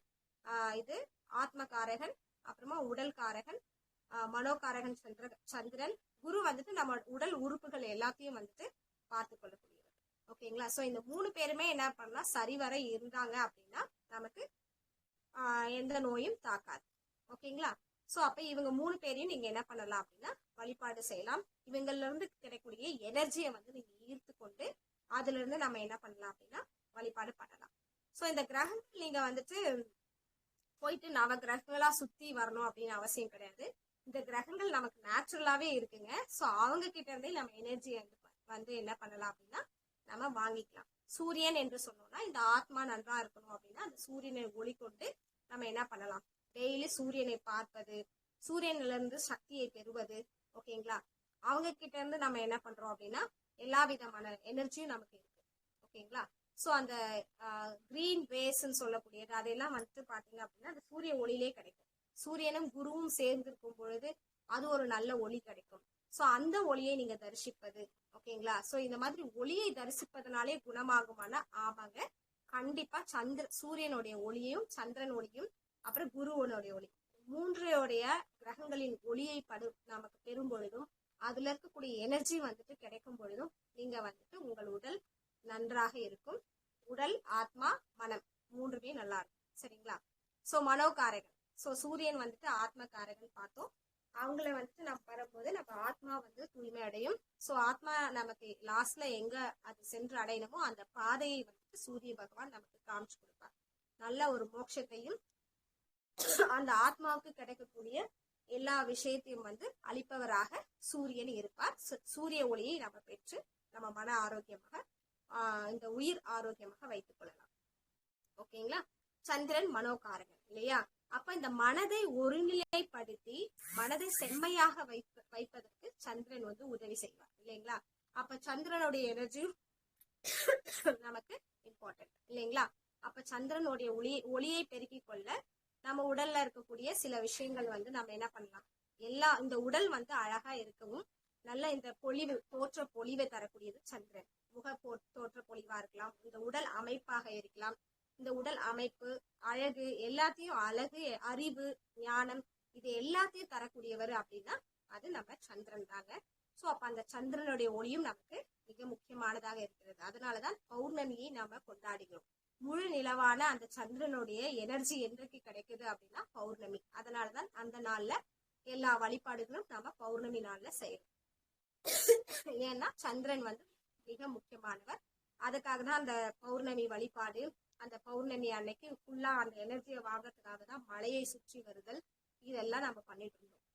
இது ஆத்மகாரகன், அப்புறமா உடல் காரகன், மனோகாரகன் சந்திரன். குரு வந்துட்டு நம்ம உடல் உறுப்புகள் எல்லாத்தையும் வந்துட்டு பார்த்து கொள்ளக்கூடியவர். ஓகேங்களா? சோ இந்த 3 பேருமே என்ன பண்ணலாம், சரிவர இருந்தாங்க அப்படின்னா நமக்கு எந்த நோயும் தாக்காது. ஓகேங்களா? சோ அப்ப இவங்க 3 பேரையும் நீங்க என்ன பண்ணலாம் அப்படின்னா வழிபாடு செய்யலாம். இவங்கள்ல இருந்து கிடைக்கக்கூடிய எனர்ஜியை வந்து நீங்க ஈர்த்து கொண்டு அதுல இருந்து நம்ம என்ன பண்ணலாம் அப்படின்னா வழிபாடு பண்ணலாம். சோ இந்த கிரகங்கள் நீங்க வந்துட்டு போயிட்டு நவ கிரகங்களா சுத்தி வரணும் அப்படின்னு அவசியம் கிடையாது. இந்த கிரகங்கள் நமக்கு நேச்சுரலாவே இருக்குங்க. சோ அவங்க கிட்ட இருந்தே நம்ம எனர்ஜி வந்து என்ன பண்ணலாம் அப்படின்னா நம்ம வாங்கிக்கலாம். சூரியன் என்று சொன்னோம்னா இந்த ஆத்மா நன்றா இருக்கணும் அப்படின்னா அந்த சூரியனை ஒளி கொண்டு நம்ம என்ன பண்ணலாம், டெய்லி சூரியனை பார்ப்பது, சூரியன்ல இருந்து சக்தியை பெறுவது. ஓகேங்களா? அவங்க கிட்ட இருந்து நம்ம என்ன பண்றோம் அப்படின்னா எல்லா விதமான எனர்ஜியும் நமக்கு இருக்கு. ஓகேங்களா? சோ அந்த கிரீன் வேஸ்ன்னு சொல்லக்கூடியது அதெல்லாம் வந்துட்டு பாத்தீங்க அப்படின்னா அந்த சூரிய ஒளியிலே கிடைக்கும். சூரியனும் குருவும் சேர்ந்து இருக்கும் பொழுது அது ஒரு நல்ல ஒளி கிடைக்கும். சோ அந்த ஒளியை நீங்க தரிசிப்பது. ஓகேங்களா? சோ இந்த மாதிரி ஒளியை தரிசிப்பதனாலே குணமாகுமான ஆமாங்க, கண்டிப்பா. சூரியனுடைய ஒளியையும் சந்திரன் ஒளியும் அப்புறம் குருவனுடைய ஒளி 3 கிரகங்களின் ஒளியை நமக்கு பெறும் பொழுதும் அதுல இருக்கக்கூடிய எனர்ஜி வந்துட்டு கிடைக்கும் பொழுதும் நீங்க வந்துட்டு உங்கள் உடல் நன்றாக இருக்கும். உடல், ஆத்மா, மனம் 3மே நல்லா இருக்கும். சரிங்களா? சோ மனோகாரகன், சோ சூரியன் வந்துட்டு ஆத்ம காரகன் பார்த்தோம். அவங்கள வந்துட்டு நம்ம வரும்போது நம்ம ஆத்மா வந்து தூய்மை அடையும். ஸோ ஆத்மா நமக்கு லாஸ்ட்ல எங்க அது சென்று அடையணுமோ அந்த பாதையை வந்துட்டு சூரிய பகவான் நமக்கு காமிச்சு கொடுப்பார். நல்ல ஒரு மோட்சத்தையும் அந்த ஆத்மாவுக்கு கிடைக்கக்கூடிய எல்லா விஷயத்தையும் வந்து அளிப்பவராக சூரியன் இருப்பார். சூரிய ஒளியை நம்ம பெற்று நம்ம மன ஆரோக்கியமாக இந்த உயிர் ஆரோக்கியமாக வைத்துக் கொள்ளலாம். ஓகேங்களா. சந்திரன் மனோகாரகன் இல்லையா. அப்ப இந்த மனதை ஒருநிலைப்படுத்தி மனதை செம்மையாக வைப்பதற்கு சந்திரன் வந்து உதவி செய்வார் இல்லைங்களா. அப்ப சந்திரனுடைய எனர்ஜி நமக்கு இம்பார்ட்டன்ட் இல்லைங்களா. அப்ப சந்திரனுடைய ஒளியை பெருக்கிக் கொள்ள நம்ம உடல்ல இருக்கக்கூடிய சில விஷயங்கள் வந்து நம்ம என்ன பண்ணலாம், இந்த உடல் வந்து அழகா இருக்கவும் நல்ல இந்த தோற்ற பொலிவை தரக்கூடியது சந்திரன். முக தோற்ற பொலிவா இருக்கலாம், இந்த உடல் அமைப்பாக இருக்கலாம். இந்த உடல் அமைப்பு அழகு எல்லாத்தையும் அழகு அறிவு ஞானம் இது எல்லாத்தையும் தரக்கூடியவர் அப்படின்னா அது நம்ம சந்திரன் தாங்க. ஸோ அப்ப அந்த சந்திரனுடைய ஒளியும் நமக்கு மிக முக்கியமானதாக இருக்கிறது. அதனாலதான் பௌர்ணமியை நாம கொண்டாடுகிறோம். முழு நிலவான அந்த சந்திரனுடைய எனர்ஜி என்றைக்கு கிடைக்குது அப்படின்னா பௌர்ணமி. அதனாலதான் அந்த நாள்ல எல்லா வழிபாடுகளும் நாம பௌர்ணமி நாள்ல செய்யணும். ஏன்னா சந்திரன் வந்து மிக முக்கியமானவர். அதுக்காக தான் அந்த பௌர்ணமி வழிபாடு, அந்த பௌர்ணமி அன்னைக்கு ஃபுல்லா அந்த எனர்ஜியை வாங்கறதுக்காக தான் மலையை சுற்றி வருதல் இதெல்லாம் நம்ம பண்ணிட்டு இருந்தோம்.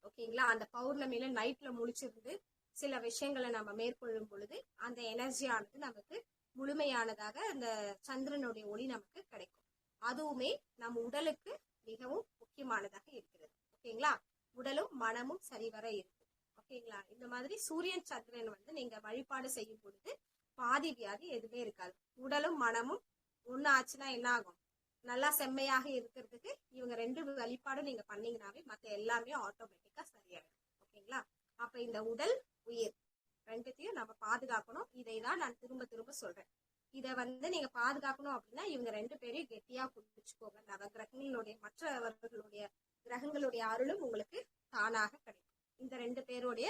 ஓகேங்களா. அந்த பௌர்ணமியில நைட்ல முழிச்சிருந்து சில விஷயங்களை நம்ம மேற்கொள்ளும் பொழுது அந்த எனர்ஜியானது நமக்கு முழுமையானதாக அந்த சந்திரனுடைய ஒளி நமக்கு கிடைக்கும். அதுவுமே நம்ம உடலுக்கு மிகவும் முக்கியமானதாக இருக்கிறது. ஓகேங்களா. உடலும் மனமும் சரிவர இருக்கும். ஓகேங்களா. இந்த மாதிரி சூரியன் சந்திரன் வந்து நீங்க வழிபாடு செய்யும் பொழுது பாதி வியாதி எதுவுமே இருக்காது. உடலும் மனமும் ஒண்ணு ஆச்சுன்னா என்ன ஆகும், நல்லா செம்மையாக இருக்கிறதுக்கு இவங்க ரெண்டு வழிபாடும் நீங்க பண்ணீங்கன்னாவே மத்த எல்லாமே ஆட்டோமேட்டிக்கா சரியாயிடும். ஓகேங்களா. அப்ப இந்த உடல் உயிர் ரெண்டுத்தையும் நம்ம பாதுகாக்கணும். இதை தான் நான் திரும்ப திரும்ப சொல்றேன். இதை வந்து நீங்க பாதுகாக்கணும் அப்படின்னா இவங்க ரெண்டு பேரையும் கெட்டியா பிடிச்சுக்கோங்க. நவகிரகங்களுடைய மற்றவர்களுடைய கிரகங்களுடைய அருளும் உங்களுக்கு தானாக கிடைக்கும். இந்த ரெண்டு பேருடைய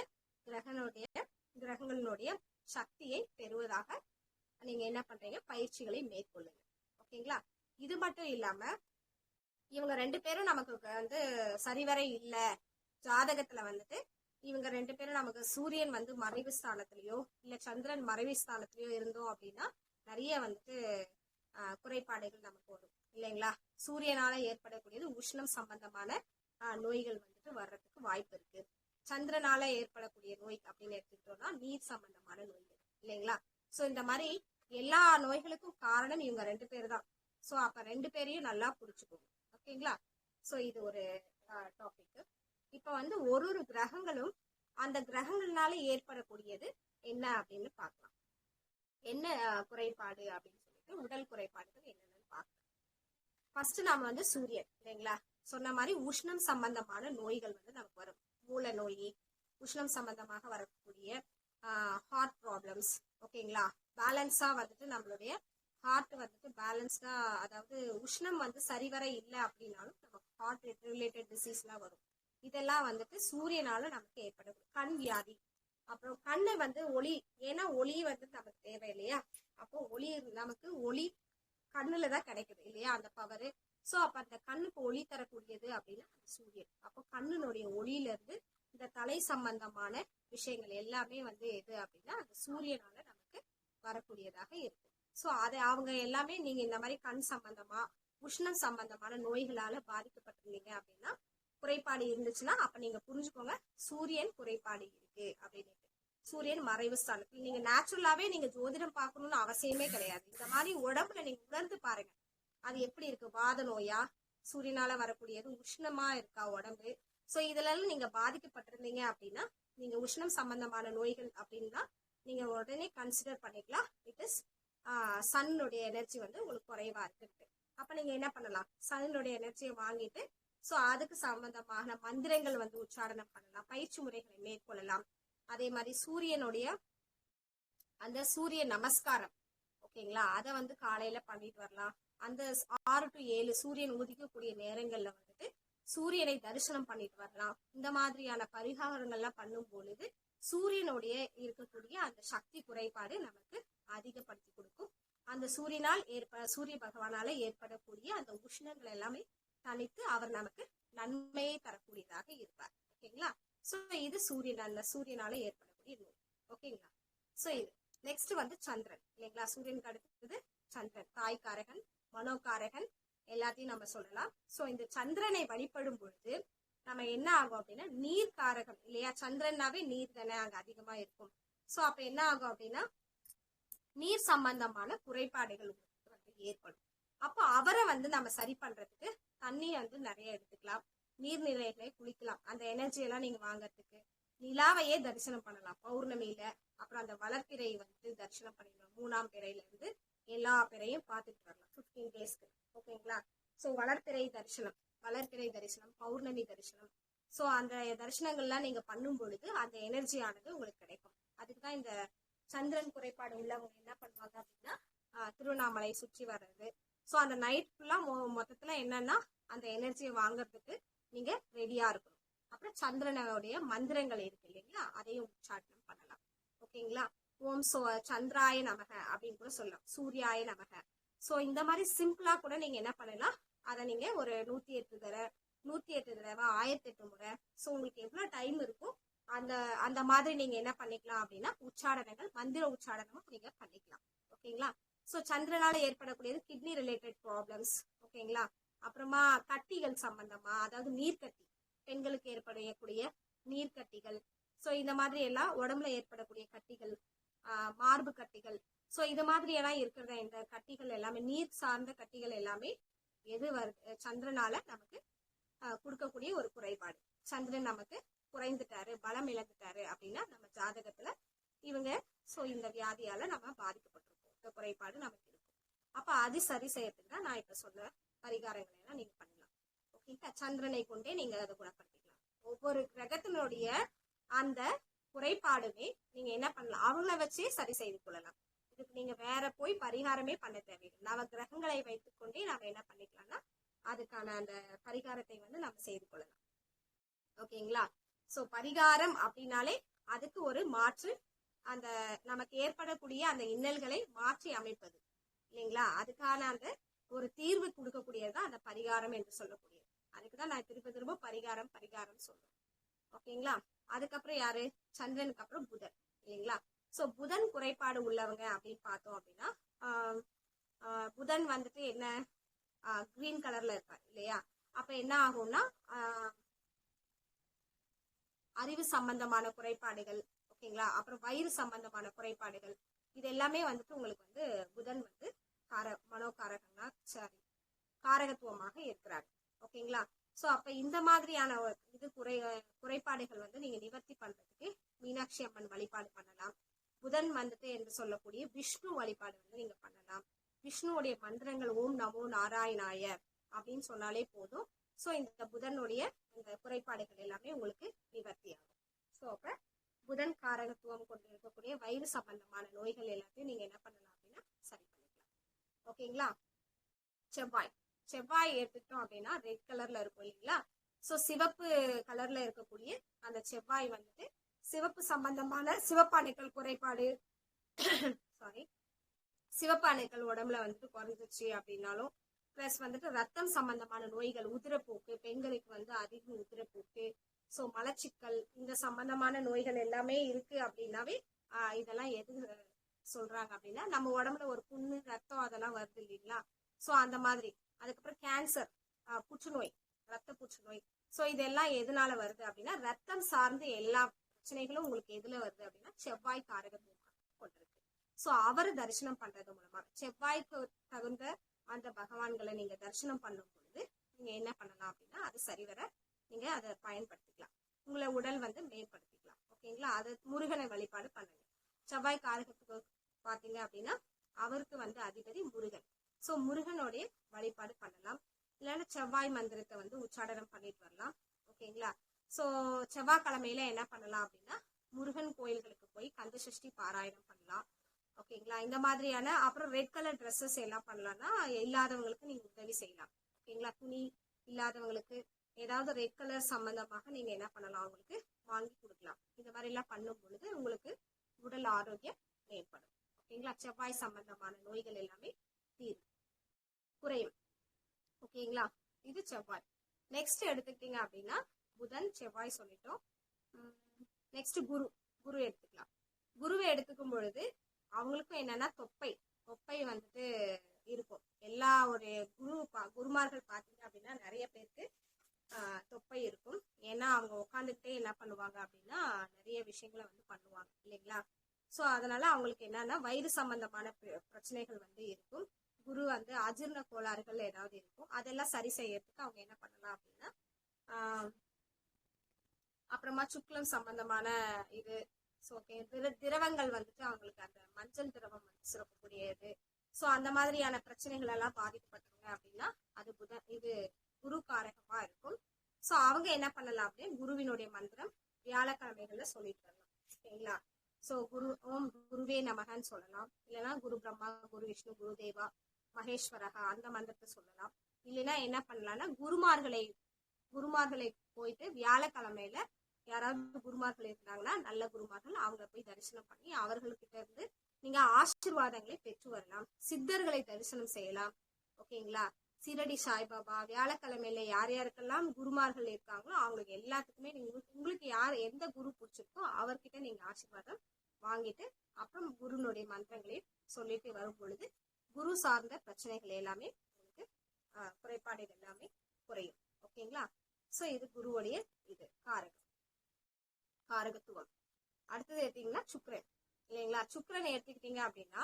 கிரகங்களுடைய சக்தியை பெறுவதாக நீங்க என்ன பண்றீங்க, பயிற்சிகளை மேற்கொள்ளுங்க. ஓகேங்களா. இது மட்டும் இல்லாம இவங்க ரெண்டு பேரும் நமக்கு வந்து சரிவர இல்ல ஜாதகத்துல வந்துட்டு இவங்க ரெண்டு பேரும் நமக்கு சூரியன் வந்து மறைவு ஸ்தானத்திலயோ இல்ல சந்திரன் மறைவு ஸ்தானத்திலயோ இருந்தோம் அப்படின்னா நிறைய வந்துட்டு குறைபாடுகள் நமக்கு வரும் இல்லைங்களா. சூரியனால ஏற்படக்கூடியது உஷ்ணம் சம்பந்தமான நோய்கள் வந்துட்டு வர்றதுக்கு வாய்ப்பு இருக்கு. சந்திரனால ஏற்படக்கூடிய நோய் அப்படின்னு எடுத்துக்கிட்டோம்னா நீர் சம்பந்தமான நோய்கள் இல்லைங்களா. சோ இந்த மாதிரி எல்லா நோய்களுக்கும் காரணம் இவங்க ரெண்டு பேர் தான். சோ அப்ப ரெண்டு பேரையும் நல்லா புடிச்சுக்கோங்க. ஓகேங்களா. சோ இது ஒரு டாபிக். இப்ப வந்து ஒரு கிரகங்களும் அந்த கிரகங்கள்னால ஏற்படக்கூடியது என்ன அப்படின்னு பார்க்கலாம். என்ன குறைபாடு அப்படின்னு சொல்லிட்டு உடல் குறைபாடுகள் என்னென்னு பார்க்கலாம். ஃபர்ஸ்ட் நாம வந்து சூரியன் இல்லைங்களா. சொன்ன மாதிரி உஷ்ணம் சம்பந்தமான நோய்கள் வந்து நமக்கு வரும். மூல நோய், உஷ்ணம் சம்பந்தமாக வரக்கூடிய ஹார்ட் ப்ராப்ளம்ஸ். ஓகேங்களா. பேலன்ஸா வந்துட்டு நம்மளுடைய ஹார்ட் வந்துட்டு பேலன்ஸ்டா, அதாவது உஷ்ணம் வந்து சரிவர இல்லை அப்படின்னாலும் நமக்கு ஹார்ட் ரிலேட்டட் டிசீஸ்லாம் வரும். இதெல்லாம் வந்துட்டு சூரியனால நமக்கு ஏற்படும். கண் வியாதி, அப்புறம் கண்ணு வந்து ஒளி, ஏன்னா ஒளி வந்து நமக்கு தேவை இல்லையா. அப்போ ஒளி நமக்கு ஒளி கண்ணுல தான் கிடைக்குது இல்லையா அந்த பவரு. சோ அப்ப அந்த கண்ணுக்கு ஒளி தரக்கூடியது அப்படின்னா அந்த சூரியன். அப்போ கண்ணுனுடைய ஒளியில இருந்து இந்த தலை சம்பந்தமான விஷயங்கள் எல்லாமே வந்து எது அப்படின்னா அந்த சூரியனால நமக்கு வரக்கூடியதாக இருக்கும். சோ அதை அவங்க எல்லாமே நீங்க இந்த மாதிரி கண் சம்பந்தமா உஷ்ணம் சம்பந்தமான நோய்களால பாதிக்கப்பட்டிருந்தீங்க அப்படின்னா குறைபாடு இருந்துச்சுன்னா அப்ப நீங்க புரிஞ்சுக்கோங்க சூரியன் குறைபாடு இருக்கு அப்படின்னு. சூரியன் மறைவு ஸ்தானத்தில் நீங்க நேச்சுரலாவே நீங்க ஜோதிடம் பார்க்கணும்னு அவசியமே கிடையாது. இந்த மாதிரி உடம்புல நீங்க உணர்ந்து பாருங்க அது எப்படி இருக்கு. வாத நோயா, சூரியனால வரக்கூடியது, உஷ்ணமா இருக்கா உடம்பு. சோ இதுல எல்லாம் நீங்க பாதிக்கப்பட்டிருந்தீங்க அப்படின்னா நீங்க உஷ்ணம் சம்பந்தமான நோய்கள் அப்படின்னா நீங்க உடனே கன்சிடர் பண்ணிக்கலாம். இட் இஸ் சன்னுடைய எனர்ஜி வந்து உங்களுக்கு குறைவா இருக்கு. அப்ப நீங்க என்ன பண்ணலாம், சன்னுடைய எனர்ஜியை வாங்கிட்டு சோ அதுக்கு சம்பந்தமான மந்திரங்கள் வந்து உச்சாரணம் பண்ணலாம், பயிற்சி முறைகளை மேற்கொள்ளலாம். அதே மாதிரி சூரியனுடைய அந்த சூரிய நமஸ்காரம் ஓகேங்களா, அதை வந்து காலையில பண்ணிட்டு வரலாம். அந்த 6 to 7 சூரியன் உதிக்கக்கூடிய நேரங்கள்ல வந்துட்டு சூரியனை தரிசனம் பண்ணிட்டு வரலாம். இந்த மாதிரியான பரிகாரங்கள்லாம் பண்ணும் பொழுது சூரியனுடைய இருக்கக்கூடிய அந்த சக்தி குறைபாடு நமக்கு அதிகப்படுத்தி கொடுக்கும். அந்த சூரிய பகவானால ஏற்படக்கூடிய அந்த உஷ்ணங்கள் எல்லாமே தனித்து அவர் நமக்கு நன்மையை தரக்கூடியதாக இருப்பார். ஓகேங்களா. சோ இது சூரியனால ஏற்படக்கூடிய நோய். ஓகேங்களா. சோ இது நெக்ஸ்ட் வந்து சந்திரன் இல்லைங்களா. சூரியனுக்கு அடுத்தது சந்திரன், தாய்காரகன், மனோகாரகன் எல்லாத்தையும் நம்ம சொல்லலாம். சோ இந்த சந்திரனை வழிபடும் பொழுது நம்ம என்ன ஆகும் அப்படின்னா நீர்காரகம் இல்லையா. சந்திரனாவே நீர் தானே அங்க அதிகமா இருக்கும். சோ அப்ப என்ன ஆகும் அப்படின்னா நீர் சம்பந்தமான குறைபாடுகள் வந்து ஏற்படும். அப்போ அவரை வந்து நம்ம சரி பண்றதுக்கு தண்ணி வந்து நிறைய எடுத்துக்கலாம், நீர்நிலைகளை குளிக்கலாம். அந்த எனர்ஜி எல்லாம் நீங்க வாங்கறதுக்கு நிலாவையே தரிசனம் பண்ணலாம் பௌர்ணமியில. அப்புறம் அந்த வளர்ப்பிறை வந்து தரிசனம் பண்ணிடலாம். 3ஆம் பிறையில இருந்து எல்லா பிறையும் பார்த்துட்டு வரலாம் 15 டேஸ்க்கு. ஓகேங்களா. சோ வளர்ப்பிறை தரிசனம், பௌர்ணமி தரிசனம். சோ அந்த தரிசனங்கள்லாம் நீங்க பண்ணும் பொழுது அந்த எனர்ஜி ஆனது உங்களுக்கு கிடைக்கும். அதுக்குதான் இந்த சந்திரன் குறைபாடு உள்ளவங்க என்ன பண்ணுவாங்க அப்படின்னா திருவண்ணாமலை சுற்றி வர்றது. சோ அந்த நைட் ஃபுல்லா மொத்தத்துல என்னன்னா அந்த எனர்ஜியை வாங்கறதுக்கு நீங்க ரெடியா இருக்கணும். அப்புறம் சந்திரனுடைய மந்திரங்கள் இருக்கு இல்லைங்களா, அதையும் உச்சாரணம் பண்ணலாம். ஓகேங்களா. ஓம் சந்திராய நமக அப்படின்னு கூட சொல்லலாம், சூர்யாய நமக. சோ இந்த மாதிரி சிம்பிளா கூட நீங்க என்ன பண்ணலாம், அதை நீங்க ஒரு 108 தடவை 1008 முறை. சோ உங்களுக்கு எவ்வளவு டைம் இருக்கும் அந்த மாதிரி நீங்க என்ன பண்ணிக்கலாம் அப்படின்னா உச்சாரணங்கள், மந்திர உச்சாரணமும் நீங்க பண்ணிக்கலாம். ஓகேங்களா. சோ சந்திரனால ஏற்படக்கூடியது கிட்னி ரிலேட்டட் ப்ராப்ளம்ஸ். ஓகேங்களா. அப்புறமா கட்டிகள் சம்பந்தமா, அதாவது நீர்க்கட்டி, பெண்களுக்கு ஏற்படக்கூடிய நீர்க்கட்டிகள். சோ இந்த மாதிரி எல்லாம் உடம்புல ஏற்படக்கூடிய கட்டிகள், மார்பு கட்டிகள். சோ இது மாதிரி எல்லாம் இருக்கிற இந்த கட்டிகள் எல்லாமே, நீர் சார்ந்த கட்டிகள் எல்லாமே எது வருது, சந்திரனால நமக்கு கொடுக்கக்கூடிய ஒரு குறைபாடு. சந்திரன் நமக்கு குறைந்துட்டாரு, பலம் இழந்துட்டாரு அப்படின்னா நம்ம ஜாதகத்துல இவங்க சோ இந்த வியாதியால நம்ம பாதிக்கப்பட்டிருக்கோம், இந்த குறைபாடு நமக்கு இருக்கும். அப்ப அது சரி செய்யறதுக்கு தான் நான் இப்ப சொல்ல பரிகாரங்களை எல்லாம் நீங்க பண்ணலாம். ஓகேங்களா. சந்திரனை கொண்டே நீங்க அதை குணப்படுத்திக்கலாம். ஒவ்வொரு கிரகத்தினுடைய அந்த குறைபாடுமே நீங்க என்ன பண்ணலாம், அவங்கள வச்சே சரி செய்து கொள்ளலாம். இதுக்கு நீங்க வேற போய் பரிகாரமே பண்ண தேவையில்லை. நவ கிரகங்களை வைத்துக் கொண்டே நாம என்ன பண்ணிக்கலாம்னா அதுக்கான அந்த பரிகாரத்தை வந்து நம்ம செய்து கொள்ளலாம். ஓகேங்களா. சோ பரிகாரம் அப்படின்னாலே அதுக்கு ஒரு மாற்று, அந்த நமக்கு ஏற்படக்கூடிய அந்த இன்னல்களை மாற்றி அமைப்பது இல்லைங்களா. அதுக்கான அந்த ஒரு தீர்வு கொடுக்கக்கூடியதுதான் அந்த பரிகாரம் என்று சொல்லக்கூடியது. அதுக்குதான் நான் திரும்ப பரிகாரம் சொல்றேன். ஓகேங்களா. அதுக்கப்புறம் யாரு, சந்திரனுக்கு அப்புறம் புதன் இல்லைங்களா. சோ புதன் குறைபாடு உள்ளவங்க அப்படின்னு பார்த்தோம் அப்படின்னா புதன் வந்துட்டு என்ன கிரீன் கலர்ல இருப்பார் இல்லையா. அப்ப என்ன ஆகும்னா அறிவு சம்பந்தமான குறைபாடுகள், ஓகேங்களா, அப்புறம் வயிறு சம்பந்தமான குறைபாடுகள், இது எல்லாமே வந்துட்டு உங்களுக்கு வந்து புதன் வந்து மனோகாரகம்னா காரகத்துவமாக இருக்கிறார். ஓகேங்களா. சோ அப்ப இந்த மாதிரியான இது குறைபாடுகள் வந்து நீங்க நிவர்த்தி பண்றதுக்கு மீனாட்சி அம்மன் வழிபாடு பண்ணலாம். புதன் வந்துட்டு என்று சொல்லக்கூடிய விஷ்ணு வழிபாடு வந்து நீங்க பண்ணலாம். விஷ்ணுவுடைய மந்திரங்கள் ஓம் நமோ நாராயணாய அப்படின்னு சொன்னாலே போதும். சோ இந்த புதனுடைய இந்த குறைபாடுகள் எல்லாமே உங்களுக்கு நிவர்த்தி ஆகும். சோ அப்ப புதன் காரகத்துவம் கொண்டு இருக்கக்கூடிய வயிறு சம்பந்தமான நோய்கள் எல்லாத்தையும் நீங்க என்ன பண்ணலாம் அப்படின்னா சரி பண்ணிக்கலாம். ஓகேங்களா. செவ்வாய் எடுத்துட்டோம் அப்படின்னா ரெட் கலர்ல இருக்கும் இல்லைங்களா. சோ சிவப்பு கலர்ல இருக்கக்கூடிய அந்த செவ்வாய் வந்துட்டு சிவப்பு சம்பந்தமான சிவப்பானைகள் குறைபாடு சிவப்பானைகள் உடம்புல வந்துட்டு குறைஞ்சிச்சு அப்படின்னாலும், பிளஸ் வந்துட்டு ரத்தம் சம்பந்தமான நோய்கள், உதிரப்போக்கு, பெண்களுக்கு வந்து அதிக உதிரப்போக்கு, சோ மலச்சிக்கல், இந்த சம்பந்தமான நோய்கள் எல்லாமே இருக்கு அப்படின்னாவே இதெல்லாம் எது சொல்றாங்க அப்படின்னா நம்ம உடம்புல ஒரு புண்ணு, ரத்தம் அதெல்லாம் வருது இல்லைங்களா. சோ அந்த மாதிரி. அதுக்கப்புறம் கேன்சர், புற்றுநோய், ரத்த புற்றுநோய். சோ இதெல்லாம் எதனால வருது அப்படின்னா ரத்தம் சார்ந்து எல்லா பிரச்சனைகளும் உங்களுக்கு எதுல வருது அப்படின்னா செவ்வாய் காரகத்துவமாக கொண்டிருக்கு. சோ அவரை தரிசனம் பண்றது மூலமா செவ்வாய்க்கு தகுந்த அந்த பகவான்களை நீங்க தரிசனம் பண்ணும் பொழுது நீங்க என்ன பண்ணலாம் அப்படின்னா அது சரிவர நீங்க அதை பயன்படுத்திக்கலாம், உங்களை உடல் வந்து மேம்படுத்திக்கலாம். ஓகேங்களா. அது முருகனை வழிபாடு பண்ணுங்க. செவ்வாய் காரகத்துக்கு பாத்தீங்க அப்படின்னா அவருக்கு வந்து அதிபதி முருகன். சோ முருகனுடைய வழிபாடு பண்ணலாம். இல்லைன்னா செவ்வாய் மந்திரத்தை வந்து உச்சாடனம் பண்ணிட்டு வரலாம். ஓகேங்களா. சோ செவ்வாய்க்கிழமையில என்ன பண்ணலாம் அப்படின்னா முருகன் கோயில்களுக்கு போய் கந்த சஷ்டி பாராயணம் பண்ணலாம். ஓகேங்களா. இந்த மாதிரியான அப்புறம் ரெட் கலர் ட்ரெஸ்ஸஸ் எல்லாம் பண்ணலாம்னா இல்லாதவங்களுக்கு நீங்க உதவி செய்யலாம். ஓகேங்களா. துணி இல்லாதவங்களுக்கு ஏதாவது ரெட் கலர் சம்பந்தமாக நீங்க என்ன பண்ணலாம், அவங்களுக்கு வாங்கி கொடுக்கலாம். இந்த மாதிரி எல்லாம் பண்ணும் பொழுது உங்களுக்கு உடல் ஆரோக்கியம் மேம்படும். ஓகேங்களா. செவ்வாய் சம்பந்தமான நோய்கள் எல்லாமே தீரும், குறையும். ஓகேங்களா. இது செவ்வாய். நெக்ஸ்ட் எடுத்துக்கிட்டீங்க அப்படின்னா புதன் செவ்வாய் சொல்லிட்டோம். நெக்ஸ்ட் குரு. குரு எடுத்துக்கலாம். குருவை எடுத்துக்கும் பொழுது அவங்களுக்கும் என்னன்னா தொப்பை வந்துட்டு இருக்கும். எல்லா ஒரு குருமார்கள் பார்த்தீங்க அப்படின்னா நிறைய பேருக்கு தொப்பை இருக்கும். ஏன்னா அவங்க உட்காந்துக்கிட்டே என்ன பண்ணுவாங்க அப்படின்னா நிறைய விஷயங்களை வந்து பண்ணுவாங்க இல்லைங்களா. ஸோ அதனால அவங்களுக்கு என்னன்னா வயிறு சம்பந்தமான பிரச்சனைகள் வந்து இருக்கும். குரு வந்து அஜீரண கோளாறுகள் ஏதாவது இருக்கும். அதெல்லாம் சரி செய்யறதுக்கு அவங்க என்ன பண்ணலாம் அப்படின்னா அப்புறமா சுக்லம் சம்பந்தமான இது திரவங்கள் வந்துட்டு அவங்களுக்கு அந்த மஞ்சள் திரவம் வந்து சுரக்கக்கூடியது. ஸோ அந்த மாதிரியான பிரச்சனைகள் எல்லாம் பாதிக்கப்பட்டாங்க அப்படின்னா அது இது குரு காரகமா இருக்கும். ஸோ அவங்க என்ன பண்ணலாம் அப்படின்னு குருவினுடைய மந்திரம் வியாழக்கிழமைகள்ல சொல்லிட்டு வரலாம். சரிங்களா. ஸோ ஓம் குருவே நமகன்னு சொல்லலாம். இல்லைன்னா குரு பிரம்மா, குரு விஷ்ணு, குரு தேவா, மகேஸ்வரகா அந்த மந்திரத்தை சொல்லலாம். இல்லைன்னா என்ன பண்ணலாம்னா குருமார்களை போயிட்டு வியாழக்கிழமையில யாராவது குருமார்கள் இருந்தாங்கன்னா நல்ல குருமார்கள் அவங்களை போய் தரிசனம் பண்ணி அவர்கள்கிட்ட இருந்து நீங்க ஆசீர்வாதங்களை பெற்று வரலாம். சித்தர்களை தரிசனம் செய்யலாம். ஓகேங்களா. சீரடி சாய்பாபா வியாழக்கிழமையில யார் யாருக்கெல்லாம் குருமார்கள் இருக்காங்களோ அவங்களுக்கு எல்லாத்துக்குமே உங்களுக்கு எந்த குரு பிடிச்சிருக்கோ அவர்கிட்ட நீங்க ஆசீர்வாதம் வாங்கிட்டு அப்புறம் குருனுடைய மந்திரங்களை சொல்லிட்டு வரும் பொழுது குரு சார்ந்த பிரச்சனைகள் எல்லாமே உங்களுக்கு குறைபாடுகள் எல்லாமே குறையும். ஓகேங்களா. ஸோ இது குருவுடைய இது காரகத்துவம். அடுத்தது எடுத்தீங்கன்னா சுக்கிரன் இல்லைங்களா. சுக்கிரன் எடுத்துக்கிட்டீங்க அப்படின்னா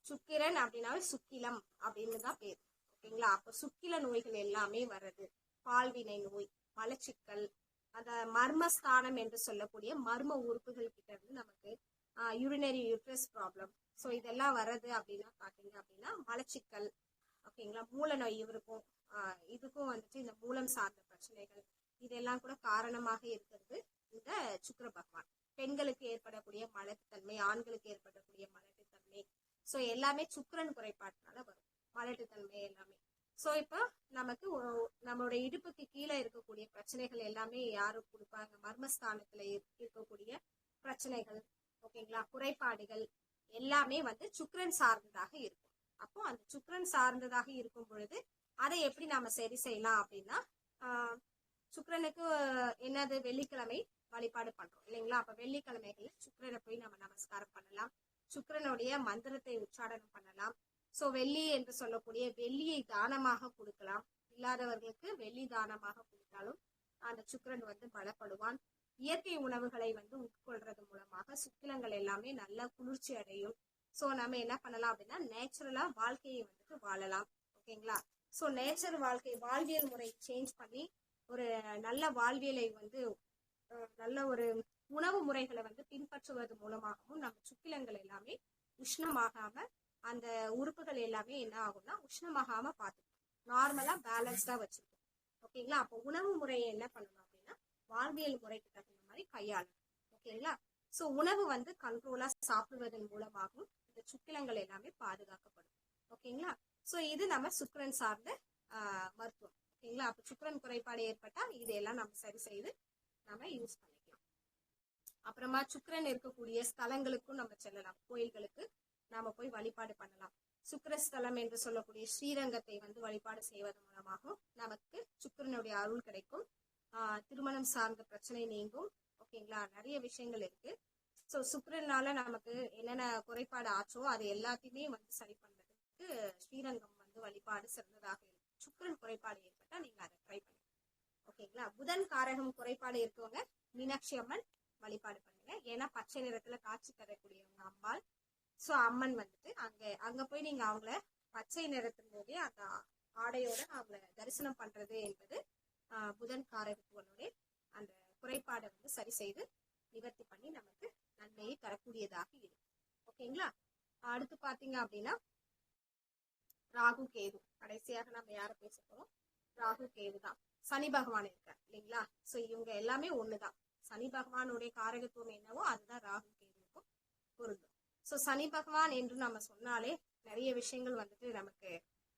சுக்கிரன் அப்படின்னாவே சுக்கிலம் அப்படின்னு தான் பேர். ஓகேங்களா. அப்ப சுக்கில நோய்கள் எல்லாமே வர்றது பால்வினை நோய், மலச்சிக்கல், அந்த மர்மஸ்தானம் என்று சொல்லக்கூடிய மர்ம உறுப்புகள் கிட்ட இருந்து நமக்கு யூரினரி யூட்ரஸ் ப்ராப்ளம். ஸோ இதெல்லாம் வர்றது அப்படின்னா பாத்தீங்க அப்படின்னா மலச்சிக்கல். ஓகேங்களா. மூல நோய் இருக்கும். இதுக்கும் வந்துட்டு இந்த மூலம் சார்ந்த பிரச்சனைகள் இதெல்லாம் கூட காரணமாக இருக்கிறது இந்த சுக்கிர பகவான். பெண்களுக்கு ஏற்படக்கூடிய மலட்டுத்தன்மை, ஆண்களுக்கு ஏற்படக்கூடிய மலட்டுத்தன்மை, ஸோ எல்லாமே சுக்கிரன் குறைபாட்டினால வரும் மலட்டுத்தன்மை எல்லாமே. ஸோ இப்போ நமக்கு நம்மளோட இடுப்புக்கு கீழே இருக்கக்கூடிய பிரச்சனைகள் எல்லாமே யாரு கொடுப்பாங்க, மர்மஸ்தானத்துல இருக்கக்கூடிய பிரச்சனைகள், ஓகேங்களா, குறைபாடுகள் எல்லாமே வந்து சுக்கிரன் சார்ந்ததாக இருக்கும். அப்போ அந்த சுக்கிரன் சார்ந்ததாக இருக்கும் பொழுது அதை எப்படி நாம சரி செய்யலாம் அப்படின்னா சுக்கிரனுக்கு என்னது வெள்ளிக்கிழமை வழிபாடு பண்றோம் இல்லைங்களா. அப்ப வெள்ளிக்கிழமைகள்ல சுக்கிரனை போய் நம்ம நமஸ்காரம் பண்ணலாம். சுக்கிரனுடைய மந்திரத்தை உச்சாரணம் பண்ணலாம். சோ வெள்ளி என்று சொல்லக்கூடிய வெள்ளியை தானமாக கொடுக்கலாம். இல்லாதவர்களுக்கு வெள்ளி தானமாக கொடுத்தாலும் அந்த சுக்கிரன் வந்து பலப்படுவான். இயற்கை உணவுகளை வந்து உட்கொள்றது மூலமாக சுக்கிலங்கள் எல்லாமே நல்லா குளிர்ச்சி அடையும். சோ நம்ம என்ன பண்ணலாம் அப்படின்னா நேச்சுரலா வாழ்க்கையை வந்துட்டு வாழலாம். ஓகேங்களா. சோ நேச்சர் வாழ்வியல் முறை சேஞ்ச் பண்ணி ஒரு நல்ல வாழ்வியலை வந்து நல்ல ஒரு உணவு முறைகளை வந்து பின்பற்றுவது மூலமாகவும் நம்ம சுக்கிலங்கள் எல்லாமே உஷ்ணமாகாம அந்த உறுப்புகள் எல்லாமே என்ன ஆகும்னா உஷ்ணமாகாம பார்த்துக்கணும். நார்மலா பேலன்ஸ்டா வச்சிருக்கோம். ஓகேங்களா. அப்போ உணவு முறையை என்ன பண்ணணும் அப்படின்னா வாழ்வியல் முறைக்கு தகுந்த மாதிரி கையாளணும். ஓகேங்களா. சோ உணவு வந்து கண்ட்ரோலா சாப்பிடுவதன் மூலமாகவும் இந்த சுக்கிலங்கள் எல்லாமே பாதுகாக்கப்படும். ஓகேங்களா. சோ இது நம்ம சுக்கிரன் சார்ந்த மருத்துவம். ஓகேங்களா. அப்ப சுக்கிரன் குறைபாடு ஏற்பட்டா இதையெல்லாம் நம்ம சரி செய்து நம்ம யூஸ் பண்ணிக்கலாம். அப்புறமா சுக்கிரன் இருக்கக்கூடிய ஸ்தலங்களுக்கும் நம்ம செல்லலாம். கோயில்களுக்கு நாம போய் வழிபாடு பண்ணலாம். சுக்கிரஸ்தலம் என்று சொல்லக்கூடிய ஸ்ரீரங்கத்தை வந்து வழிபாடு செய்வதன் மூலமாகவும் நமக்கு சுக்கிரனுடைய அருள் கிடைக்கும். திருமணம் சார்ந்த பிரச்சனை நீங்கும். ஓகேங்களா. நிறைய விஷயங்கள் இருக்கு. ஸோ சுக்கிரனால நமக்கு என்னென்ன குறைபாடு ஆச்சோ அது எல்லாத்தையுமே வந்து சரி பண்றதுக்கு ஸ்ரீரங்கம் வந்து வழிபாடு சிறந்ததாக இருக்கும். சுக்கிரன் குறைபாடு ஏற்பட்டா நீங்க அதை ட்ரை பண்ணுங்க. ஓகேங்களா. புதன் காரகம் குறைபாடு இருக்கவங்க மீனாட்சி அம்மன் வழிபாடு பண்ணுங்க. ஏன்னா பச்சை நிறத்துல காட்சி தரக்கூடியவங்க அம்பாள். சோ அம்மன் வந்துட்டு அங்க போய் நீங்க அவங்கள பச்சை நிறத்தினுடைய அந்த ஆடையோட அவங்கள தரிசனம் பண்றது என்பது புதன் காரகத்துவனுடைய அந்த குறைபாடை வந்து சரி செய்து நிவர்த்தி பண்ணி நமக்கு நன்மையை தரக்கூடியதாக இருக்கும். ஓகேங்களா. அடுத்து பாத்தீங்க அப்படின்னா ராகு கேது. கடைசியாக நம்ம யார பேச போறோம், ராகு கேது தான். சனி பகவான் இருக்கார் இல்லைங்களா. சோ இவங்க எல்லாமே ஒண்ணுதான். சனி பகவானுடைய காரகத்துவம் என்னவோ அதுதான் ராகு கேதுக்கும் பொருந்தும். சோ சனி பகவான் என்று நம்ம சொன்னாலே நிறைய விஷயங்கள் வந்துட்டு நமக்கு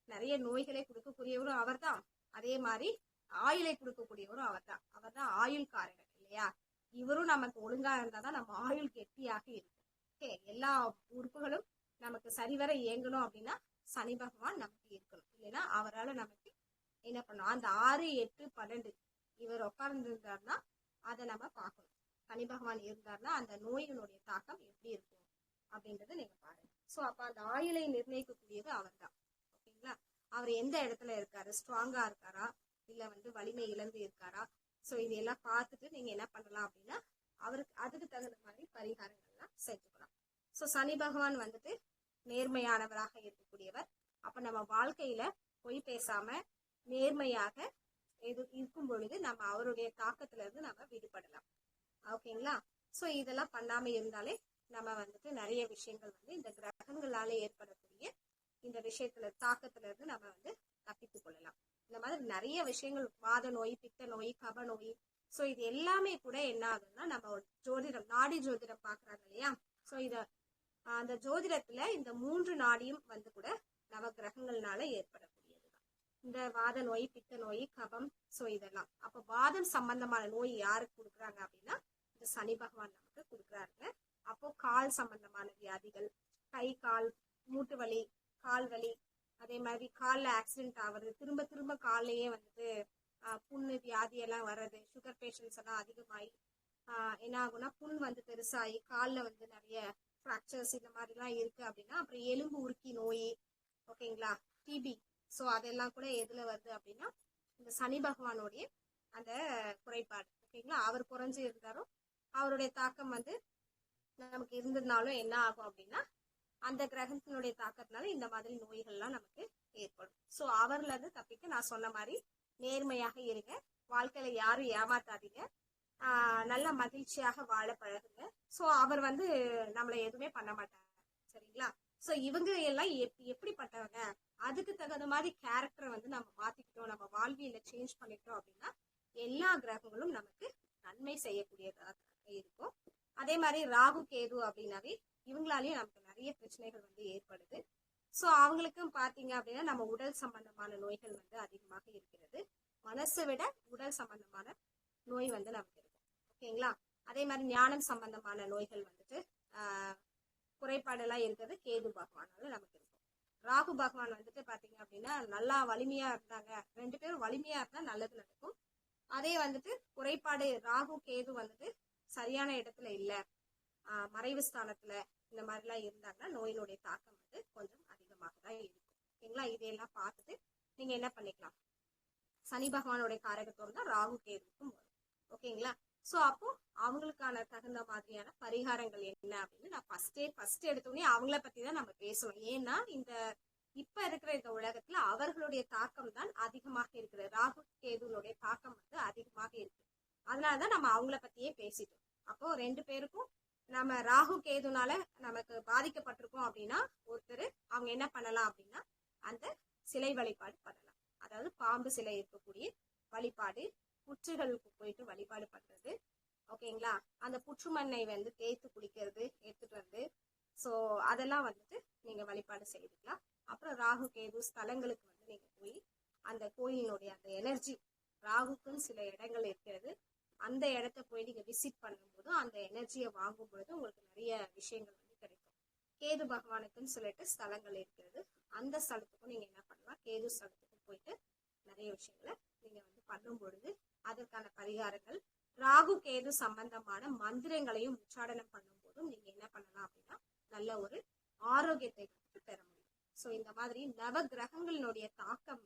நிறைய நோய்களை கொடுக்கக்கூடியவரும் அவர் தான். அதே மாதிரி ஆயுளை கொடுக்கக்கூடியவரும் அவர் தான் ஆயுள் காரகர் இல்லையா. இவரும் நமக்கு ஒழுங்கா இருந்தாதான் நம்ம ஆயுள் கெட்டியாக இருக்கும். ஓகே. எல்லா உறுப்புகளும் நமக்கு சரிவர இயங்கணும் அப்படின்னா சனி பகவான் நமக்கு இருக்கணும். இல்லைன்னா அவரால் நமக்கு என்ன பண்ணும் அந்த 6, 8, 12 இவர் உட்கார்ந்துருந்தாருன்னா அதை நம்ம பார்க்கணும். சனி பகவான் இருந்தாருன்னா அந்த நோயினுடைய தாக்கம் எப்படி இருக்கும் அப்படின்றத நீங்க பாருங்க. ஸோ அப்ப அந்த ஆயுளை நிர்ணயிக்கக்கூடியது அவர் தான். ஓகேங்களா? அவர் எந்த இடத்துல இருக்காரு, ஸ்ட்ராங்கா இருக்காரா இல்ல வலிமை இழந்து இருக்காரா? ஸோ இதையெல்லாம் பார்த்துட்டு நீங்க என்ன பண்ணலாம் அப்படின்னா அவருக்கு அதுக்கு தகுந்த மாதிரி பரிகாரங்கள்லாம் செஞ்சுக்கலாம். ஸோ சனி பகவான் நேர்மையானவராக இருக்கக்கூடியவர். அப்ப நம்ம வாழ்க்கையில பொய் பேசாம நேர்மையாக இருக்கும் பொழுது நம்ம அவருடைய தாக்கத்துல இருந்து நம்ம விடுபடலாம். ஓகேங்களா? ஸோ இதெல்லாம் பண்ணாம இருந்தாலே நம்ம நிறைய விஷயங்கள் இந்த கிரகங்களால ஏற்படக்கூடிய இந்த விஷயத்துல தாக்கத்துல இருந்து நம்ம தப்பித்துக் கொள்ளலாம். இந்த மாதிரி நிறைய விஷயங்கள், வாத நோய், பித்த நோய், கப நோய், ஸோ இது எல்லாமே கூட என்ன ஆகுதுன்னா நம்ம ஜோதிடம், நாடி ஜோதிடம் பாக்குறாங்க இல்லையா? ஸோ அந்த ஜோதிடத்துல இந்த 3 நாடியும் கூட நவ கிரகங்கள்னால ஏற்படக்கூடியதுதான். இந்த வாத நோய், பித்த நோய், கபம், ஸோ இதெல்லாம். அப்ப வாதம் சம்பந்தமான நோய் யாருக்கு கொடுக்குறாங்க அப்படின்னா இந்த சனி பகவான் நமக்கு கொடுக்குறாருங்க. அப்போ கால் சம்பந்தமான வியாதிகள், கை கால் மூட்டு வலி, கால் வலி, அதே மாதிரி காலில் ஆக்சிடென்ட் ஆகுறது, திரும்ப திரும்ப காலையே புண்ணு வியாதி எல்லாம் வர்றது, சுகர் பேஷண்ட்ஸ் எல்லாம் அதிகமாகி என்ன ஆகும்னா புண் பெருசாகி காலில் நிறைய ஃப்ராக்சர்ஸ் இந்த மாதிரிலாம் இருக்கு அப்படின்னா அப்புறம் எலும்பு உருக்கி நோய், ஓகேங்களா, டிபி, ஸோ அதெல்லாம் கூட எதுல வருது அப்படின்னா இந்த சனி பகவானுடைய அந்த குறைபாடு. ஓகேங்களா? அவர் குறைஞ்சு இருந்தாலும் அவருடைய தாக்கம் நமக்கு இருந்ததுனாலும் என்ன ஆகும் அப்படின்னா அந்த கிரகத்தினுடைய தாக்கத்தினால இந்த மாதிரி நோய்கள்லாம் நமக்கு ஏற்படும். ஸோ அவர்ல இருந்து தப்பிக்க நான் சொன்ன மாதிரி நேர்மையாக இருங்க, வாழ்க்கையில யாரும் ஏமாத்தாதீங்க, நல்ல மகிழ்ச்சியாக வாழ பழகுங்க. ஸோ அவர் நம்மளை எதுவுமே பண்ண மாட்டாங்க. சரிங்களா? ஸோ இவங்க எல்லாம் எப்படிப்பட்டவங்க, அதுக்கு தகுந்த மாதிரி கேரக்டரை நம்ம மாத்திக்கிட்டோம், நம்ம வாழ்வியல சேஞ்ச் பண்ணிட்டோம் அப்படின்னா எல்லா கிரகங்களும் நமக்கு நன்மை செய்யக்கூடியதாக இருக்கும். அதே மாதிரி ராகு கேது அப்படின்னாவே இவங்களாலேயும் நமக்கு நிறைய பிரச்சனைகள் ஏற்படுது. ஸோ அவங்களுக்கும் பாத்தீங்க அப்படின்னா நம்ம உடல் சம்பந்தமான நோய்கள் அதிகமாக இருக்கிறது. மனசை விட உடல் சம்பந்தமான நோய் நமக்கு இருக்கும். ஓகேங்களா? அதே மாதிரி ஞானம் சம்பந்தமான நோய்கள் குறைபாடு எல்லாம் இருக்கிறது கேது பகவானால நமக்கு இருக்கும். ராகு பகவான் பாத்தீங்க அப்படின்னா நல்லா வலிமையா இருந்தாங்க, 2 பேரும் வலிமையா இருந்தா நல்லது நடக்கும். அதே குறைபாடு ராகு கேது சரியான இடத்துல இல்ல, மறைவு ஸ்தானத்துல இந்த மாதிரிலாம் இருந்தாங்கன்னா நோயினுடைய தாக்கம் கொஞ்சம் அதிகமாக தான் இருக்கும். ஓகேங்களா? இதையெல்லாம் பார்த்துட்டு நீங்க என்ன பண்ணிக்கலாம், சனி பகவானுடைய காரகத்துவம் தான் ராகு கேதுக்கும் வரும். ஓகேங்களா? ஸோ அப்போ அவங்களுக்கான தகுந்த மாதிரியான பரிகாரங்கள் என்ன அப்படின்னு நான் ஃபர்ஸ்ட் எடுத்தோடனே அவங்கள பத்தி தான் நம்ம பேசணும். ஏன்னா இப்ப இருக்கிற இந்த உலகத்துல அவர்களுடைய தாக்கம் தான் அதிகமாக இருக்கிறது. ராகு கேதுனுடைய தாக்கம் அதிகமாக இருக்கு. அதனாலதான் நம்ம அவங்கள பத்தியே பேசிட்டோம். அப்போ 2 பேருக்கும் நம்ம ராகு கேதுனால நமக்கு பாதிக்கப்பட்டிருக்கோம் அப்படின்னா ஒருத்தர் அவங்க என்ன பண்ணலாம் அப்படின்னா அந்த சிலை வழிபாடு பண்ணலாம். அதாவது பாம்பு சிலை இருக்கக்கூடிய வழிபாடு, புற்றுகளுக்கு போயிட்டு வழிபாடு பண்றது. ஓகேங்களா? அந்த புற்று மண்ணை தேய்த்து குளிக்கிறது எடுத்துட்டு ஸோ அதெல்லாம் நீங்க வழிபாடு செய்துக்கலாம். அப்புறம் ராகு கேது ஸ்தலங்களுக்கு நீங்க போய் அந்த கோயிலினுடைய அந்த எனர்ஜி, ராகுக்குன்னு சில இடங்கள் இருக்கிறது, அந்த இடத்த போய் நீங்க விசிட் பண்ணும்போது அந்த எனர்ஜியை வாங்கும் பொழுது உங்களுக்கு நிறைய விஷயங்கள் கிடைக்கும். கேது பகவானுக்குன்னு சொல்லிட்டு ஸ்தலங்கள் இருக்கிறது, அந்த ஸ்தலத்துக்கும் நீங்க என்ன பண்ணலாம், கேது ஸ்தலத்துக்கும் போயிட்டு நிறைய விஷயங்களை நீங்க பண்ணும் பொழுது அதற்கான பரிகாரங்கள், ராகு கேது சம்பந்தமான மந்திரங்களையும் உச்சாடனம் பண்ணும் போதும் நீங்க என்ன பண்ணலாம் அப்படின்னா நல்ல ஒரு ஆரோக்கியத்தை பெற முடியும். ஸோ இந்த மாதிரி நவ கிரகங்களினுடைய தாக்கம்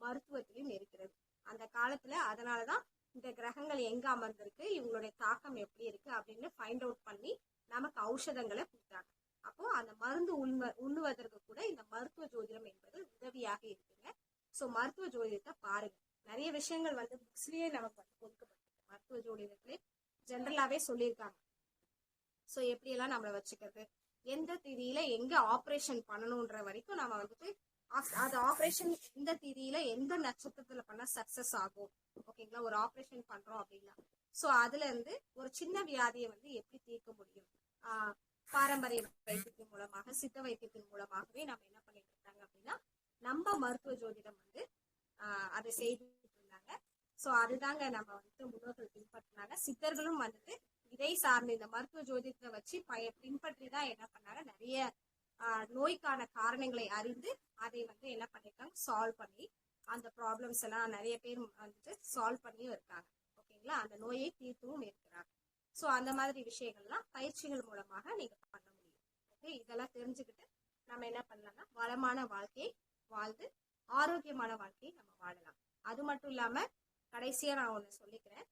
மருத்துவத்திலும் இருக்கிறது அந்த காலத்துல. அதனாலதான் இந்த கிரகங்கள் எங்க அமர்ந்திருக்கு, இவங்களுடைய தாக்கம் எப்படி இருக்கு அப்படின்னு ஃபைண்ட் அவுட் பண்ணி நமக்கு ஔஷதங்களை கொடுத்தாங்க. அப்போ அந்த மருந்து உண்ணுவதற்கு கூட இந்த மருத்துவ ஜோதிடம் என்பது உதவியாக இருக்குங்க. ஸோ மருத்துவ ஜோதிடத்தை பாருங்க, நிறைய விஷயங்கள் புக்ஸ்லயே நமக்கு கொடுக்கப்பட்டிருக்கு. மருத்துவ ஜோதிடத்திலே ஜென்ரலாவே சொல்லியிருக்காங்க. ஸோ எப்படியெல்லாம் நம்மளை வச்சுக்கிறது, எந்த திதியில எங்க ஆப்ரேஷன் பண்ணணும்ன்ற வரைக்கும் நம்ம அது ஆப்ரேஷன் எந்த திதியில எந்த நட்சத்திரத்துல பண்ணா சக்சஸ் ஆகும். ஓகேங்களா? ஒரு ஆப்ரேஷன் பண்றோம் அப்படின்னா சோ அதுல இருந்து ஒரு சின்ன வியாதியை எப்படி தீர்க்க முடியும், பாரம்பரிய வைத்தியத்தின் மூலமாக, சித்த வைத்தியத்தின் மூலமாகவே நம்ம என்ன பண்ணிட்டு இருந்தாங்க அப்படின்னா நம்ம மருத்துவ ஜோதிடம் அதை செய்துட்டு இருந்தாங்க. சோ அதுதாங்க நம்ம முன்னோர்கள் பின்பற்றினாங்க. சித்தர்களும் இதை சார்ந்து இந்த மருத்துவ ஜோதிடத்தை வச்சு பின்பற்றி தான் என்ன பண்ணாங்க, நிறைய நோய்க்கான காரணங்களை அறிந்து அதை என்ன பண்ணிருக்காங்க, சால்வ் பண்ணி அந்த ப்ராப்ளம்ஸ் எல்லாம் நிறைய பேர் வந்துட்டு சால்வ் பண்ணியும் இருக்காங்க. ஓகேங்களா, அந்த நோயை தீர்த்தும் இருக்கிறாங்க. ஸோ அந்த மாதிரி விஷயங்கள்லாம் பயிற்சிகள் மூலமாக நீங்க பண்ண முடியும். ஓகே, இதெல்லாம் தெரிஞ்சுக்கிட்டு நம்ம என்ன பண்ணலாம்னா வளமான வாழ்க்கையை வாழ்ந்து ஆரோக்கியமான வாழ்க்கையை நம்ம வாழலாம். அது மட்டும் இல்லாம கடைசியா நான் ஒண்ணு சொல்லிக்கிறேன்.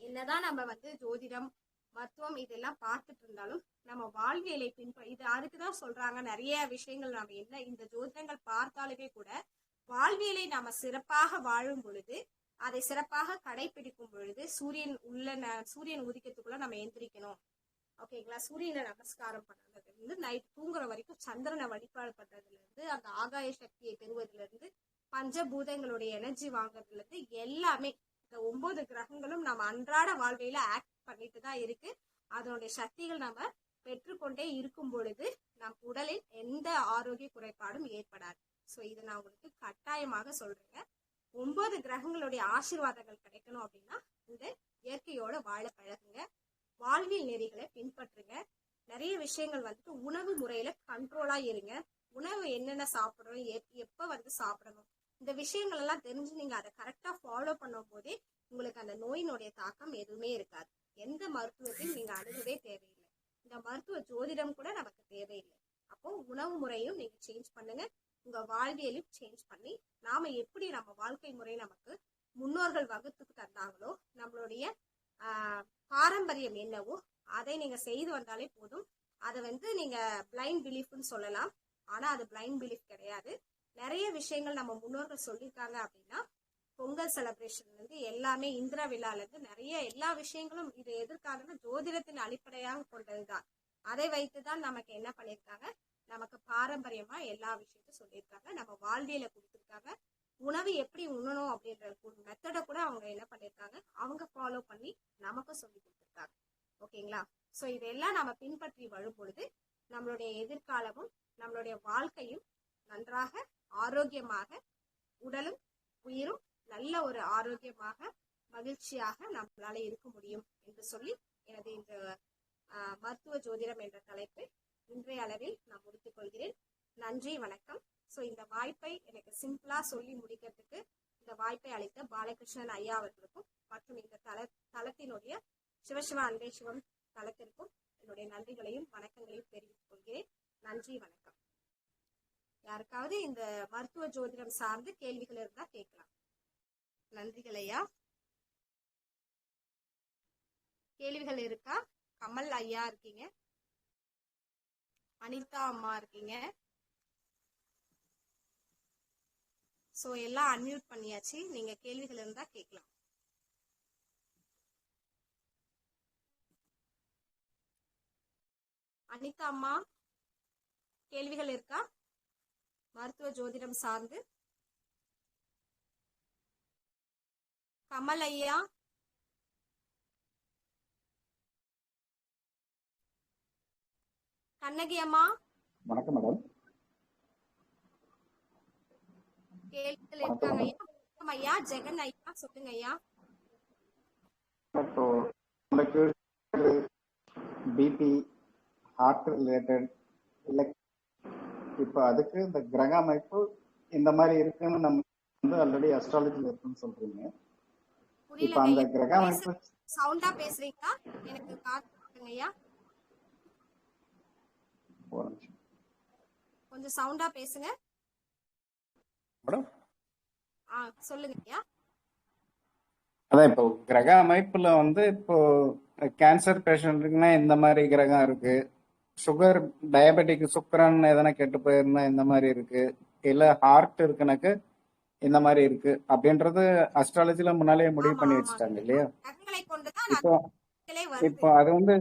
என்னதான் நம்ம வந்து ஜோதிடம், மருத்துவம் இதெல்லாம் பார்த்துட்டு இருந்தாலும் நம்ம வாழ்வியலை இது அதுக்குதான் சொல்றாங்க. நிறைய விஷயங்கள் நம்ம என்ன இந்த ஜோதிடங்கள் பார்த்தாலுமே கூட வாழ்வியலை நாம சிறப்பாக வாழும் பொழுது, அதை சிறப்பாக கடைபிடிக்கும் பொழுது சூரியன் உதிக்கிறதுக்குள்ள நம்ம எந்திரிக்கணும். ஓகேங்களா, சூரியனை நமஸ்காரம் பண்றதுல இருந்து நைட் தூங்குற வரைக்கும் சந்திரனை வழிபாடு பண்றதுல இருந்து அந்த ஆகாய சக்தியை பெறுவதுல இருந்து பஞ்சபூதங்களுடைய எனர்ஜி வாங்குறதுல இருந்து எல்லாமே இந்த 9 கிரகங்களும் நம்ம அன்றாட வாழ்வையில ஆக்ட் பண்ணிட்டு தான் இருக்கு. அதனுடைய சக்திகள் நம்ம பெற்றுக்கொண்டே இருக்கும் பொழுது நம் உடலில் எந்த ஆரோக்கிய குறைபாடும் ஏற்படாது. ஸோ இதை நான் உங்களுக்கு கட்டாயமாக சொல்றேங்க. 9 கிரகங்களுடைய ஆசீர்வாதங்கள் கிடைக்கணும் அப்படின்னா இந்த இயற்கையோட வாழ பழகுங்க, வாழ்வியல் நெறிகளை பின்பற்றுங்க. நிறைய விஷயங்கள் வந்துட்டு உணவு முறையில கண்ட்ரோலா இருங்க. உணவு என்னென்ன சாப்பிடணும், எப்ப வந்து சாப்பிடணும், இந்த விஷயங்கள் எல்லாம் தெரிஞ்சு நீங்க அதை கரெக்டா ஃபாலோ பண்ணும் போதே உங்களுக்கு அந்த நோயினுடைய தாக்கம் எதுவுமே இருக்காது. எந்த மருத்துவத்தையும் நீங்க அணுகவே தேவையில்லை. இந்த மருத்துவ ஜோதிடம் கூட நமக்கு தேவையில்லை. அப்போ உணவு முறையும் நீங்க சேஞ்ச் பண்ணுங்க, உங்க வாழ்வியலும் சேஞ்ச் பண்ணி நாம எப்படி நம்ம வாழ்க்கை முறை நமக்கு முன்னோர்கள் வகுத்துக்கு தந்தாங்களோ, நம்மளுடைய பாரம்பரியம் என்னவோ அதை நீங்க செய்து வந்தாலே போதும். அதை வந்து நீங்க பிளைண்ட் பிலீஃப்னு சொல்லலாம், ஆனா அது பிளைண்ட் பிலீஃப் கிடையாது. நிறைய விஷயங்கள் நம்ம முன்னோர்கள் சொல்லியிருக்காங்க. அப்படின்னா பொங்கல் செலிப்ரேஷன்ல இருந்து எல்லாமே, இந்திரா விழால இருந்து நிறைய எல்லா விஷயங்களும் இது எதற்காகனா ஜோதிடத்தின் அடிப்படையாக கொண்டதுதான். அதை வைத்துதான் நமக்கு என்ன பண்ணியிருக்காங்க, நமக்கு பாரம்பரியமா எல்லா விஷயத்தையும் சொல்லியிருக்காங்க. நம்ம வாழ்வியலை கொடுத்துருக்காங்க. உணவு எப்படி உண்ணணும் அப்படின்ற மெத்தடை கூட அவங்க என்ன பண்ணியிருக்காங்க, அவங்க ஃபாலோ பண்ணி நமக்கு சொல்லி கொடுத்துருக்காங்க. ஓகேங்களா, ஸோ இதெல்லாம் நம்ம பின்பற்றி வரும் பொழுது நம்மளுடைய எதிர்காலமும் நம்மளுடைய வாழ்க்கையும் நன்றாக ஆரோக்கியமாக, உடலும் உயிரும் நல்ல ஒரு ஆரோக்கியமாக மகிழ்ச்சியாக நம்மளால இருக்க முடியும் என்று சொல்லி எனது இந்த மருத்துவ ஜோதிடம் என்ற தலைப்பை இன்றைய அளவில் நான் முடித்துக் கொள்கிறேன். நன்றி, வணக்கம். ஸோ இந்த வாய்ப்பை எனக்கு சிம்பிளா சொல்லி முடிக்கிறதுக்கு இந்த வாய்ப்பை அளித்த பாலகிருஷ்ணன் ஐயா அவர்களுக்கும் மற்றும் இந்த தளத்தினுடைய சிவசிவா அன்பே சிவம் தளத்திற்கும் என்னுடைய நன்றிகளையும் வணக்கங்களையும் தெரிவித்துக் கொள்கிறேன். நன்றி, வணக்கம். யாருக்காவது இந்த மருத்துவ ஜோதிடம் சார்ந்து கேள்விகள் இருந்தா கேட்கலாம். நன்றிகள் ஐயா. கேள்விகள் இருக்கா? கமல் ஐயா இருக்கீங்க, அனிதா அம்மா இருக்கீங்க. சோ எல்லாம் அன்மியூட் பண்ணியாச்சு. நீங்க கேள்விகள் இருந்தா கேட்கலாம். அனிதா அம்மா, கேள்விகள் இருக்கா மருத்துவ ஜோதிடம் சார்ந்து? கமல் ஐயா, கண்ணகி அம்மா, வணக்கம் மேடம். கேள்விகள் இருக்காங்க ஐயா? ஐயா ஜெகன் ஐயா சொல்லுங்க ஐயா. இப்போ உங்களுக்கு பிபி, ஹார்ட் ரிலேட்டட் இல்லை, இப்போ அதுக்கு இந்த கிரக அமைப்பு இந்த மாதிரி இருக்குன்னு நம்ம வந்து ஆல்ரெடி அஸ்ட்ராலஜில இருக்குன்னு சொல்றீங்க. இப்போ அந்த கிரக அமைப்பு சவுண்டா பேசுறீங்களா? எனக்கு காட்டுங்க ஐயா. கொஞ்சம் சவுண்டா பேசுங்க மேடம். சொல்லுங்க ஐயா. அதான் இப்போ கிரக அமைப்புல வந்து இப்போ கேன்சர் பேஷண்ட்டுக்குன்னா இந்த மாதிரி கிரகம் இருக்கு, சுகர் டயபெட்டிக் சுக்கரன் எதனா கெட்டு போயிருந்தா இந்த மாதிரி இருக்கு, இல்ல ஹார்ட் இருக்குனாக்கு இந்த மாதிரி இருக்கு அப்படின்றது அஸ்ட்ராலஜில முன்னாலே முடிவு பண்ணி வச்சுட்டாங்க இல்லையா? இப்போ அது வந்து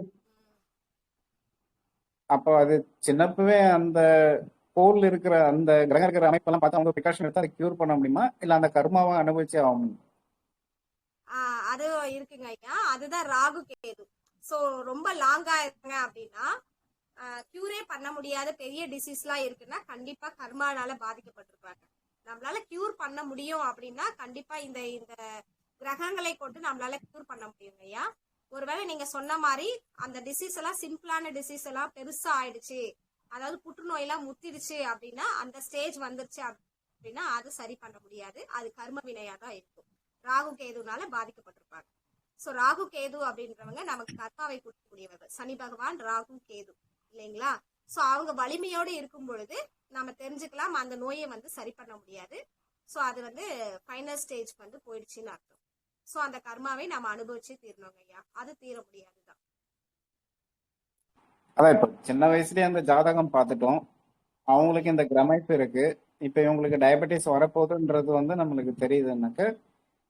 அப்போ அது சின்னப்பவே அந்த போர்ல இருக்கிற அந்த கிரகம் இருக்கிற அமைப்பெல்லாம் பார்த்து அவங்க ப்ரிகாஷன் எடுத்து அதை கியூர் பண்ண முடியுமா, இல்ல அந்த கர்மாவை அனுபவிச்சே ஆகணும்? அது இருக்குங்க ஐயா. அதுதான் ராகு கேது. சோ ரொம்ப லாங்கா இருக்குங்க அப்படின்னா கியூரே பண்ண முடியாத பெரிய டிசீஸ்லாம் இருக்குன்னா கண்டிப்பா கர்மானால பாதிக்கப்பட்டிருப்பாங்க. நம்மளால கியூர் பண்ண முடியும் அப்படின்னா கண்டிப்பா இந்த இந்த கிரகங்களை கொண்டு நம்மளால கியூர் பண்ண முடியுங்க ஐயா. ஒருவேளை நீங்க சொன்ன மாதிரி அந்த டிசீஸ் எல்லாம் சிம்பிளான டிசீஸ் எல்லாம் பெருசா ஆயிடுச்சு, அதாவது புற்றுநோய் எல்லாம் முத்திடுச்சு அப்படின்னா, அந்த ஸ்டேஜ் வந்துருச்சு அப்படின்னா அது சரி பண்ண முடியாது. அது கர்ம வினையா தான் இருக்கும். ராகு கேதுனால பாதிக்கப்பட்டிருப்பாங்க. சோ ராகு கேது அப்படின்றவங்க நமக்கு கர்மாவை கொடுக்கக்கூடியவர்கள். சனி பகவான், ராகு கேது இல்லைங்களா? சோ அவங்க வலிமையோடு இருக்கும் பொழுது நம்ம தெரிஞ்சுக்கலாம் அந்த நோயை வந்து சரி பண்ண முடியாது. சோ அது வந்து ஃபைனல் ஸ்டேஜ் வந்து போயிடுச்சுன்னு அர்த்தம். சோ அந்த கர்மாவை நம்ம அனுபவிச்சு தீரணுங்க ஐயா. அது தீர முடியாதுதான். அதான் இப்ப சின்ன வயசுலயே அந்த ஜாதகம் பார்த்துட்டோம். அவங்களுக்கு இந்த கிரமைப்பு இருக்கு. இப்ப இவங்களுக்கு டயபெட்டிஸ் வரப்போகுதுன்றது வந்து நம்மளுக்கு தெரியுதுன்னாக்க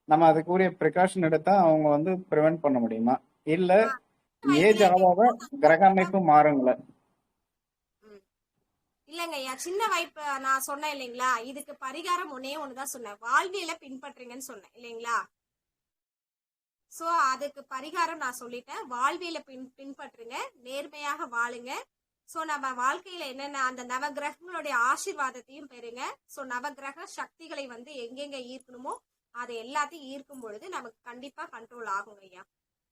நம்ம அதுக்குரிய ப்ரிகாஷன் எடுத்தா அவங்க வந்து ப்ரிவென்ட் பண்ண முடியுமா? இல்ல ஏஜ் வயசுல ஆக கிரக அமைப்பு மாறுங்களா? இல்லங்க ஐயா, சின்ன வாய்ப்பு நான் சொன்னேன் இல்லைங்களா, இதுக்கு பரிகாரம் ஒன்னே ஒண்ணுதான் சொன்னேன். வாழ்வியலை பின்பற்றுங்கன்னு சொன்னேன் இல்லைங்களா? சோ அதுக்கு பரிகாரம் நான் சொல்லிட்டேன். வாழ்வியலை பின்பற்றுங்க, நேர்மையாக வாழுங்க. சோ நம்ம வாழ்க்கையில என்னென்ன அந்த நவகிரகங்களுடைய ஆசீர்வாதத்தையும் பெறுங்க. சோ நவகிரக சக்திகளை வந்து எங்கெங்க ஈர்க்கணுமோ அதை எல்லாத்தையும் ஈர்க்கும் பொழுது நமக்கு கண்டிப்பா கண்ட்ரோல் ஆகுங்க ஐயா.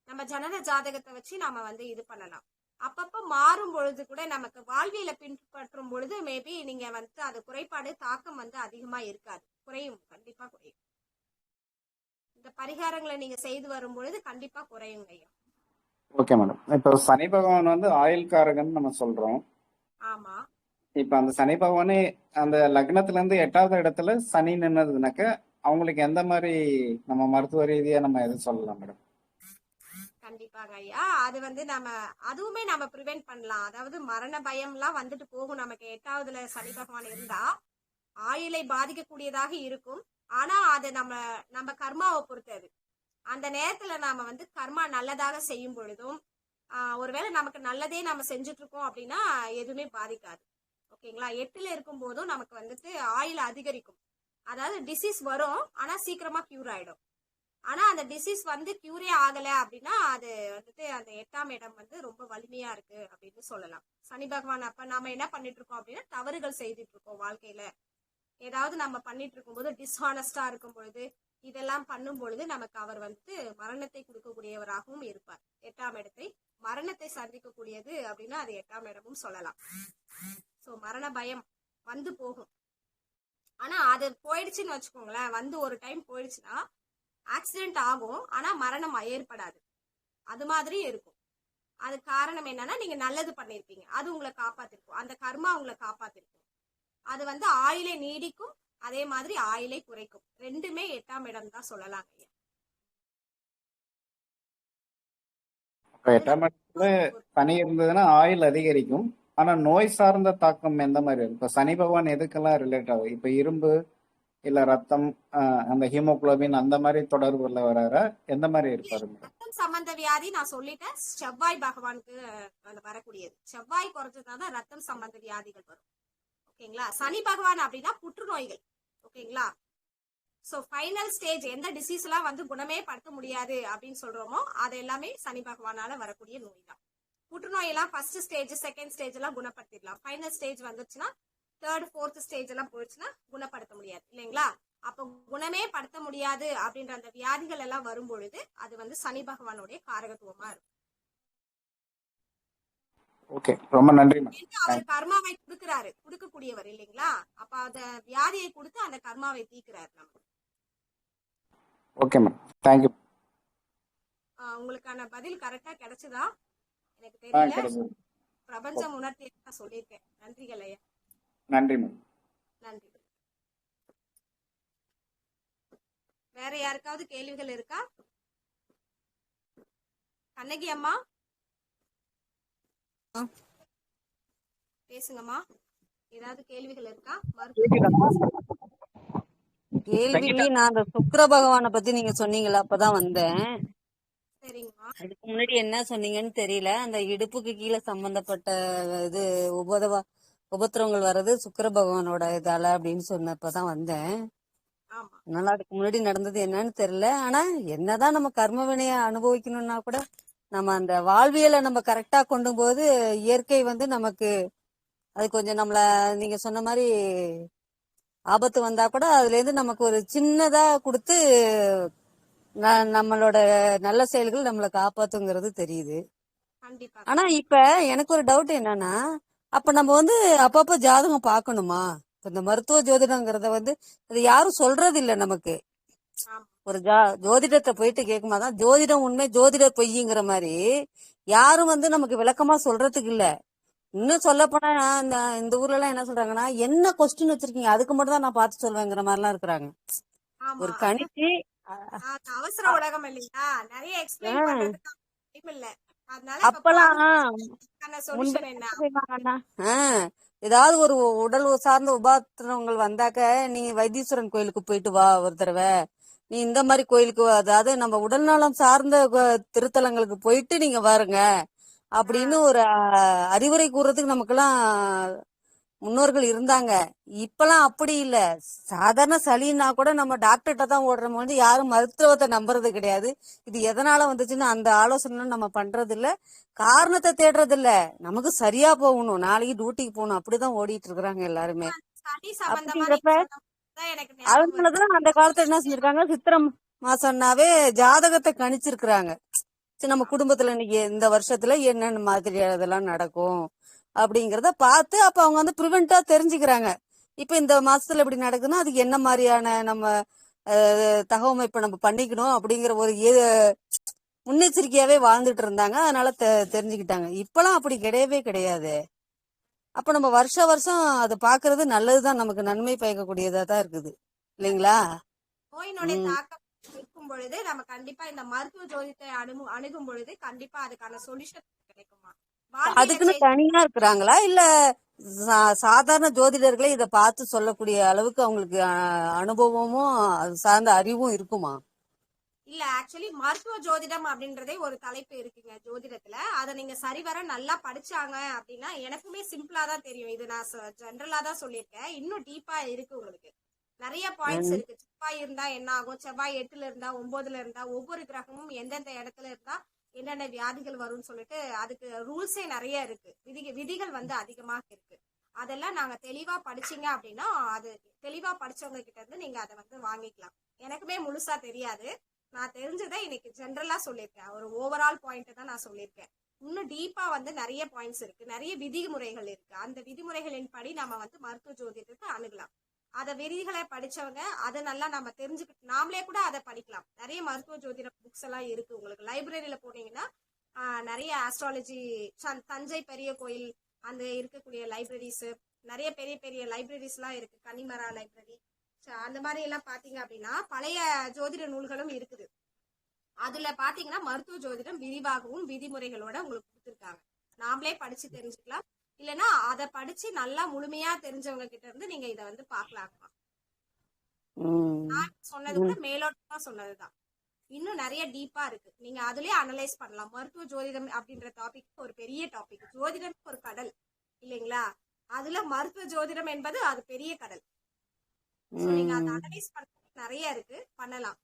நம்ம ஜனன ஜாதகத்தை வச்சு நாம வந்து இது பண்ணலாம். அப்பப்ப மாறும் பொழுது கூட நமக்கு வாழ்வியலை பின்பற்றும் பொழுது மேபி நீங்க வந்து அது குறைபாடு தாக்கம் வந்து அதிகமா இருக்காது, குறையும், கண்டிப்பா குறையும். இந்த பரிகாரங்களை நீங்க செய்து வரும் பொழுது கண்டிப்பா குறையுங்க ஐயா. Okay madam. இப்போ சனி பகவான் வந்து ஆயுள்காரகன் நம்ம சொல்றோம். ஆமா. இப்ப அந்த சனி பகவானே அந்த லக்னத்துல இருந்து 8வது இடத்துல சனி நின்னதுனாக்க அவங்களுக்கு எந்த மாதிரி நம்ம மருத்துவ ரீதியா நம்ம எது சொல்லலாம் மேடம்? கண்டிப்பாங்க ஐயா. அது வந்து நம்ம அதுவுமே நம்ம ப்ரிவென்ட் பண்ணலாம். அதாவது மரண பயம் எல்லாம் வந்துட்டு போகும். நமக்கு 8வதுல சனி பகவான் இருந்தா ஆயுளை பாதிக்கக்கூடியதாக இருக்கும். ஆனா அது நம்ம கர்மாவை பொறுத்தது. அந்த நேரத்துல நாம வந்து கர்மா நல்லதாக செய்யும் பொழுதும் ஒருவேளை நமக்கு நல்லதே நம்ம செஞ்சுட்டு இருக்கோம் அப்படின்னா எதுவுமே பாதிக்காது. ஓகேங்களா? 8ல இருக்கும் போதும் நமக்கு வந்துட்டு ஆயுள் அதிகரிக்கும். அதாவது டிசீஸ் வரும், ஆனா சீக்கிரமா கியூர் ஆயிடும். ஆனா அந்த டிசீஸ் வந்து கியூரே ஆகல அப்படின்னா அது வந்துட்டு அந்த 8ஆம் இடம் வந்து ரொம்ப வலிமையா இருக்கு அப்படின்னு சொல்லலாம். சனி பகவான் அப்ப நாம என்ன பண்ணிட்டு இருக்கோம் அப்படின்னா தவறுகள் செய்துட்டு இருக்கோம் வாழ்க்கையில. ஏதாவது நம்ம பண்ணிட்டு இருக்கும் போது டிஸ்ஹானஸ்டா இருக்கும் பொழுது இதெல்லாம் பண்ணும் பொழுது நமக்கு அவர் வந்து மரணத்தை கொடுக்கக்கூடியவராகவும் இருப்பார். 8ஆம் இடத்தை மரணத்தை சந்திக்கக்கூடியது அப்படின்னா அது 8ஆம் இடமும் சொல்லலாம். சோ மரண பயம் வந்து போகும். ஆனா அது போயிடுச்சுன்னு வச்சுக்கோங்களேன், வந்து ஒரு டைம் போயிடுச்சுன்னா ஆக்சிடென்ட் ஆகும், ஆனா மரணம் ஏற்படாது. அது மாதிரி இருக்கும். அது காரணம் என்னன்னா நீங்க நல்லது பண்ணிருப்பீங்க, அது உங்களை காப்பாத்திருக்கும். அந்த கர்மா உங்களை காப்பாத்திருக்கும். அது வந்து ஆயுளை நீடிக்கும், அதே மாதிரி ஆயுளை குறைக்கும். ரெண்டுமே 8ஆம் இடம் தான் சொல்லலாம் ஐயா. 8ஆம் இடத்துல சனி இருந்ததுன்னா ஆயுள் அதிகரிக்கும். ஆனா நோய் சார்ந்த தாக்கம் எந்த மாதிரி இருக்கும்? இப்ப சனி பகவான் எதுக்கெல்லாம் ரிலேட் ஆகும்? இப்ப இரும்பு இல்ல ரத்தம், அந்த ஹீமோகுளோபின் அந்த மாதிரி தொடர்புல வர எந்த மாதிரி இருப்பாரு? ரத்தம் சம்பந்த வியாதி நான் சொல்லிட்டேன். செவ்வாய் பகவானுக்கு வரக்கூடியது. செவ்வாய் குறைஞ்சதுனால ரத்தம் சம்பந்த வியாதிகள் வரும். ஓகேங்களா? சனி பகவான் அப்படின்னா புற்றுநோய்கள். ஓகேங்களா? சோ ஃபைனல் ஸ்டேஜ் எந்த டிசீஸ் எல்லாம் வந்து குணமே படுத்த முடியாது அப்படின்னு சொல்றோமோ அது எல்லாமே சனி பகவானால வரக்கூடிய நோய் தான். புற்றுநோய் எல்லாம் ஃபர்ஸ்ட் ஸ்டேஜ், செகண்ட் ஸ்டேஜ் எல்லாம் குணப்படுத்திடலாம். ஃபைனல் ஸ்டேஜ் வந்துச்சுன்னா 3rd 4th ஸ்டேஜ் எல்லாம் போயிடுச்சுன்னா குணப்படுத்த முடியாது இல்லைங்களா? அப்ப குணமே படுத்த முடியாது அப்படின்ற அந்த வியாதிகள் எல்லாம் வரும் பொழுது அது வந்து சனி பகவானுடைய காரகத்துவமா இருக்கும். ஓகே, ரொம்ப நன்றி. அவர் கர்மாவை கொடுக்கிறாரு, கொடுக்கக்கூடியவர் இல்லைங்களா? அப்ப அந்த வியாதியை கொடுத்து அந்த கர்மாவை தீக்கிறாரு நமக்கு. Okay ma'am, thank you. உங்களுக்கான பதில் கரெக்டா கிடைச்சதா எனக்கு தெரியல. கிடைச்சது. பிரபஞ்சம் உணர்த்தி சொல்லியிருக்கேன். நன்றிகள் ஐயா. நன்றி மேம். நன்றி. வேற யாருக்காவது கேள்விகள் இருக்கா? கண்ணகி அம்மா பேசுங்கம்மா. ஏதாவது கேள்விகள் இருக்கா? கேள்வி நான் அந்த சுக்கிர பகவானை பத்தி நீங்க சொன்னீங்களா, அப்பதான் வந்தேன். சரிங்கம்மா. அதுக்கு முன்னாடி என்ன சொன்னீங்கன்னு தெரியல. அந்த இடுப்புக்கு கீழே சம்பந்தப்பட்ட இது உபத்திரவங்கள் வர்றது சுக்கிர பகவானோட இதால அப்படின்னு சொன்னப்பதான் வந்தேன். அதனால அதுக்கு முன்னாடி நடந்தது என்னன்னு தெரியல. ஆனா என்னதான் நம்ம கர்ம வினைய அனுபவிக்கணும்னா கூட நம்ம அந்த வாழ்வியலை நம்ம கரெக்டா கொண்டு போது இயற்கை வந்து நமக்கு அது கொஞ்சம் நம்மள நீங்க சொன்ன மாதிரி ஆபத்து வந்தா கூட அதுல இருந்து நமக்கு ஒரு சின்னதா கொடுத்து நம்மளோட நல்ல செயல்கள் நம்மளை காப்பாத்துங்கிறது தெரியுது. ஆனா இப்ப எனக்கு ஒரு டவுட் என்னன்னா, அப்ப நம்ம வந்து அப்பப்ப ஜாதகம் பாக்கணுமா? இப்ப இந்த மருத்துவ ஜோதிடங்கிறத வந்து அது யாரும் சொல்றது இல்ல நமக்கு. ஆமா ஒரு ஜோதிடத்தை போயிட்டு கேட்குமாதான் ஜோதிடம் உண்மை ஜோதிடர் பொய்ங்கிற மாதிரி யாரும் வந்து நமக்கு விளக்கமா சொல்றதுக்கு இல்ல. இன்னும் சொல்ல போனா இந்த ஊர்ல எல்லாம் என்ன சொல்றாங்கன்னா, என்ன கொஸ்டின் வச்சிருக்கீங்க அதுக்கு மட்டும் தான் நான் பார்த்து சொல்வேங்கிற மாதிரி எல்லாம் இருக்கிறாங்க. ஆமா ஒரு கணிச்சு அது அவசர உலகம் இல்லைங்களா, நிறைய எக்ஸ்பிளைன் ஆஹ் பண்றதுக்கு டைம் இல்ல. அதனால இப்ப அப்பெல்லாம் சொல்யூஷன் என்ன? செய்வாங்கன்னா ஏதாவது ஒரு உடல் சார்ந்த உபாத்திரங்கள் வந்தாக்க நீ வைத்தீஸ்வரன் கோயிலுக்கு போயிட்டு வா ஒரு தடவை, நீ இந்த மாதிரி கோயிலுக்கு அதாவது நம்ம உடல் நலம் சார்ந்த திருத்தலங்களுக்கு போயிட்டு நீங்க வாருங்க அப்படின்னு ஒரு அறிவுரை கூறதுக்கு நமக்கெல்லாம் முன்னோர்கள் இருந்தாங்க. இப்பெல்லாம் அப்படி இல்ல. சாதாரண சளின்னா கூட நம்ம டாக்டர்கிட்ட தான் ஓடுறோம், வந்து யாரும் மருத்துவத்தை நம்புறது கிடையாது. இது எதனால வந்துச்சுன்னு அந்த ஆலோசனை நம்ம பண்றது இல்ல, காரணத்தை தேடுறது இல்ல. நமக்கு சரியா போகணும், நாளைக்கு டியூட்டிக்கு போகணும், அப்படிதான் ஓடிட்டு இருக்கிறாங்க எல்லாருமே. சளி சம்பந்தமா அப்படிங்கிறப்ப எனக்கு ஞாபகம் அதனாலதான் அந்த காலத்துல என்ன செஞ்சிருக்காங்க, சித்திரம் மாசம்னாவே ஜாதகத்தை கணிச்சிருக்கிறாங்க. சரி நம்ம குடும்பத்துல இன்னைக்கு இந்த வருஷத்துல என்னென்ன மாதிரி அதெல்லாம் நடக்கும் அப்படிங்கறத பார்த்து அப்ப அவங்க வந்து ப்ரிவென்ட்டா தெரிஞ்சுக்கிறாங்க. இப்ப இந்த மாசத்துல இப்படி நடக்குதுன்னா அதுக்கு என்ன மாதிரியான நம்ம தகவமைப்பை நம்ம பண்ணிக்கணும் அப்படிங்கிற ஒரு முன்னெச்சரிக்கையாவே வாழ்ந்துட்டு இருந்தாங்க. அதனால தெரிஞ்சுக்கிட்டாங்க. இப்பெல்லாம் அப்படி கிடையவே கிடையாது. அப்ப நம்ம வருஷம் அதை பாக்குறது நல்லதுதான், நமக்கு நன்மை பயக்கக்கூடியதா தான் இருக்குது இல்லைங்களா? நோயினுடைய தாக்கம் இருக்கும் பொழுது நம்ம கண்டிப்பா இந்த மருத்துவ ஜோதிடத்தை அணுகும் பொழுது கண்டிப்பா அதுக்கான சொல்யூஷன் கிடைக்குமா? அதுக்குன்னு தனியா இருக்கிறாங்களா இல்ல சாதாரண ஜோதிடர்களே இத பார்த்து சொல்லக்கூடிய அளவுக்கு அவங்களுக்கு அனுபவமும் அது சார்ந்த அறிவும் இருக்குமா? இல்ல, ஆக்சுவலி மருத்துவ ஜோதிடம் அப்படின்றதே ஒரு தலைப்பு இருக்குங்க ஜோதிடத்துல. அதை நீங்க சரிவர நல்லா படிச்சாங்க அப்படின்னா, எனக்குமே சிம்பிளா தான் தெரியும். இது நான் ஜென்ரலா தான் சொல்லியிருக்கேன். இன்னும் டீப்பா இருக்கு, உங்களுக்கு நிறைய பாயிண்ட்ஸ் இருக்கு. செவ்வாய் இருந்தா என்ன ஆகும், செவ்வாய் 8ல இருந்தா 9ல இருந்தா ஒவ்வொரு கிரகமும் எந்தெந்த இடத்துல இருந்தா என்னென்ன வியாதிகள் வரும்னு சொல்லிட்டு அதுக்கு ரூல்ஸே நிறைய இருக்கு. விதிகள் வந்து அதிகமாக இருக்கு. அதெல்லாம் நாங்க தெளிவா படிச்சீங்க அப்படின்னா, அது தெளிவா படிச்சவங்க கிட்ட இருந்து நீங்க அதை வந்து வாங்கிக்கலாம். எனக்குமே முழுசா தெரியாது, நான் தெரிஞ்சதை இன்னைக்கு ஜென்ரலா சொல்லியிருக்கேன். ஒரு ஓவரால் பாயிண்ட் தான் நான் சொல்லியிருக்கேன். இன்னும் டீப்பா வந்து நிறைய பாயிண்ட்ஸ் இருக்கு, நிறைய விதிமுறைகள் இருக்கு. அந்த விதிமுறைகளின் படி நம்ம வந்து மருத்துவ ஜோதிடத்தை அணுகலாம். அத விதிகளை படிச்சவங்க அதை நல்லா நம்ம தெரிஞ்சுக்கிட்டு நாமளே கூட அதை படிக்கலாம். நிறைய மருத்துவ ஜோதிட புக்ஸ் எல்லாம் இருக்கு. உங்களுக்கு லைப்ரரியில போனீங்கன்னா நிறைய ஆஸ்ட்ராலஜி, தஞ்சை பெரிய கோயில் அந்த இருக்கக்கூடிய லைப்ரரிஸ், நிறைய பெரிய பெரிய லைப்ரரிஸ் எல்லாம் இருக்கு. கன்னிமரா லைப்ரரி அந்த மாதிரி எல்லாம் பாத்தீங்க அப்படின்னா பழைய ஜோதிட நூல்களும் இருக்குது. அதுல பாத்தீங்கன்னா மருத்துவ ஜோதிடம் விரிவாகவும் விதிமுறைகளோட உங்களுக்கு கொடுத்துருக்காங்க. நாமளே படிச்சு தெரிஞ்சுக்கலாம். இல்லைன்னா அதை படிச்சு நல்லா முழுமையா தெரிஞ்சவங்க கிட்ட இருந்து நீங்க இதை வந்து பாக்கலாமா. நான் சொன்னது கூட மேலோட்டமா சொன்னதுதான். இன்னும் நிறைய டீப்பா இருக்கு, நீங்க அதுலயே அனலைஸ் பண்ணலாம். மருத்துவ ஜோதிடம் அப்படின்ற டாபிக் ஒரு பெரிய டாபிக். ஜோதிடம் ஒரு கடல் இல்லைங்களா, அதுல மருத்துவ ஜோதிடம் என்பது அது பெரிய கடல். நீங்க அதை அனலைஸ் பண்ண நிறைய இருக்கு, பண்ணலாம்.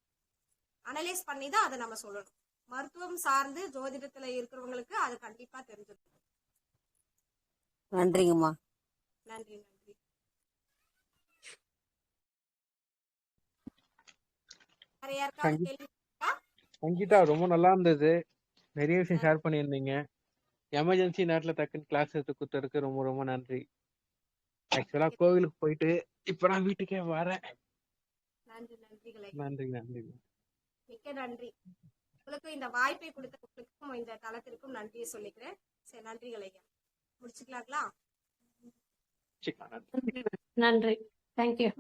அனலைஸ் பண்ணி தான் அதை நம்ம சொல்லணும். மருத்துவம் சார்ந்து ஜோதிடத்துல இருக்கிறவங்களுக்கு அது கண்டிப்பா தெரிஞ்சிருக்கும். நன்றிங்கம்மா. நன்றி நன்றி. சங்கீதா ரொம்ப நல்லா இருந்தது, நிறைய விஷயம் ஷேர் பண்ணியிருந்தீங்க. எமர்ஜென்சி நேரத்தில் டக்குன்னு கிளாஸ் எடுத்து கொடுத்ததுக்கு ரொம்ப ரொம்ப நன்றி. ஆக்சுவலா கோவிலுக்கு போயிட்டு இப்ப நான் வீட்டுக்கே வரேன். நன்றி நன்றி, மிக்க நன்றி. உங்களுக்கு இந்த வாய்ப்பை கொடுத்தவங்களுக்கும் இந்த தளத்திற்கும் நன்றியை சொல்லிக்கிறேன். சரி, நன்றிகள் ஐயா. முடிச்சுக்கலாங்களா? நன்றி. தேங்க்யூ.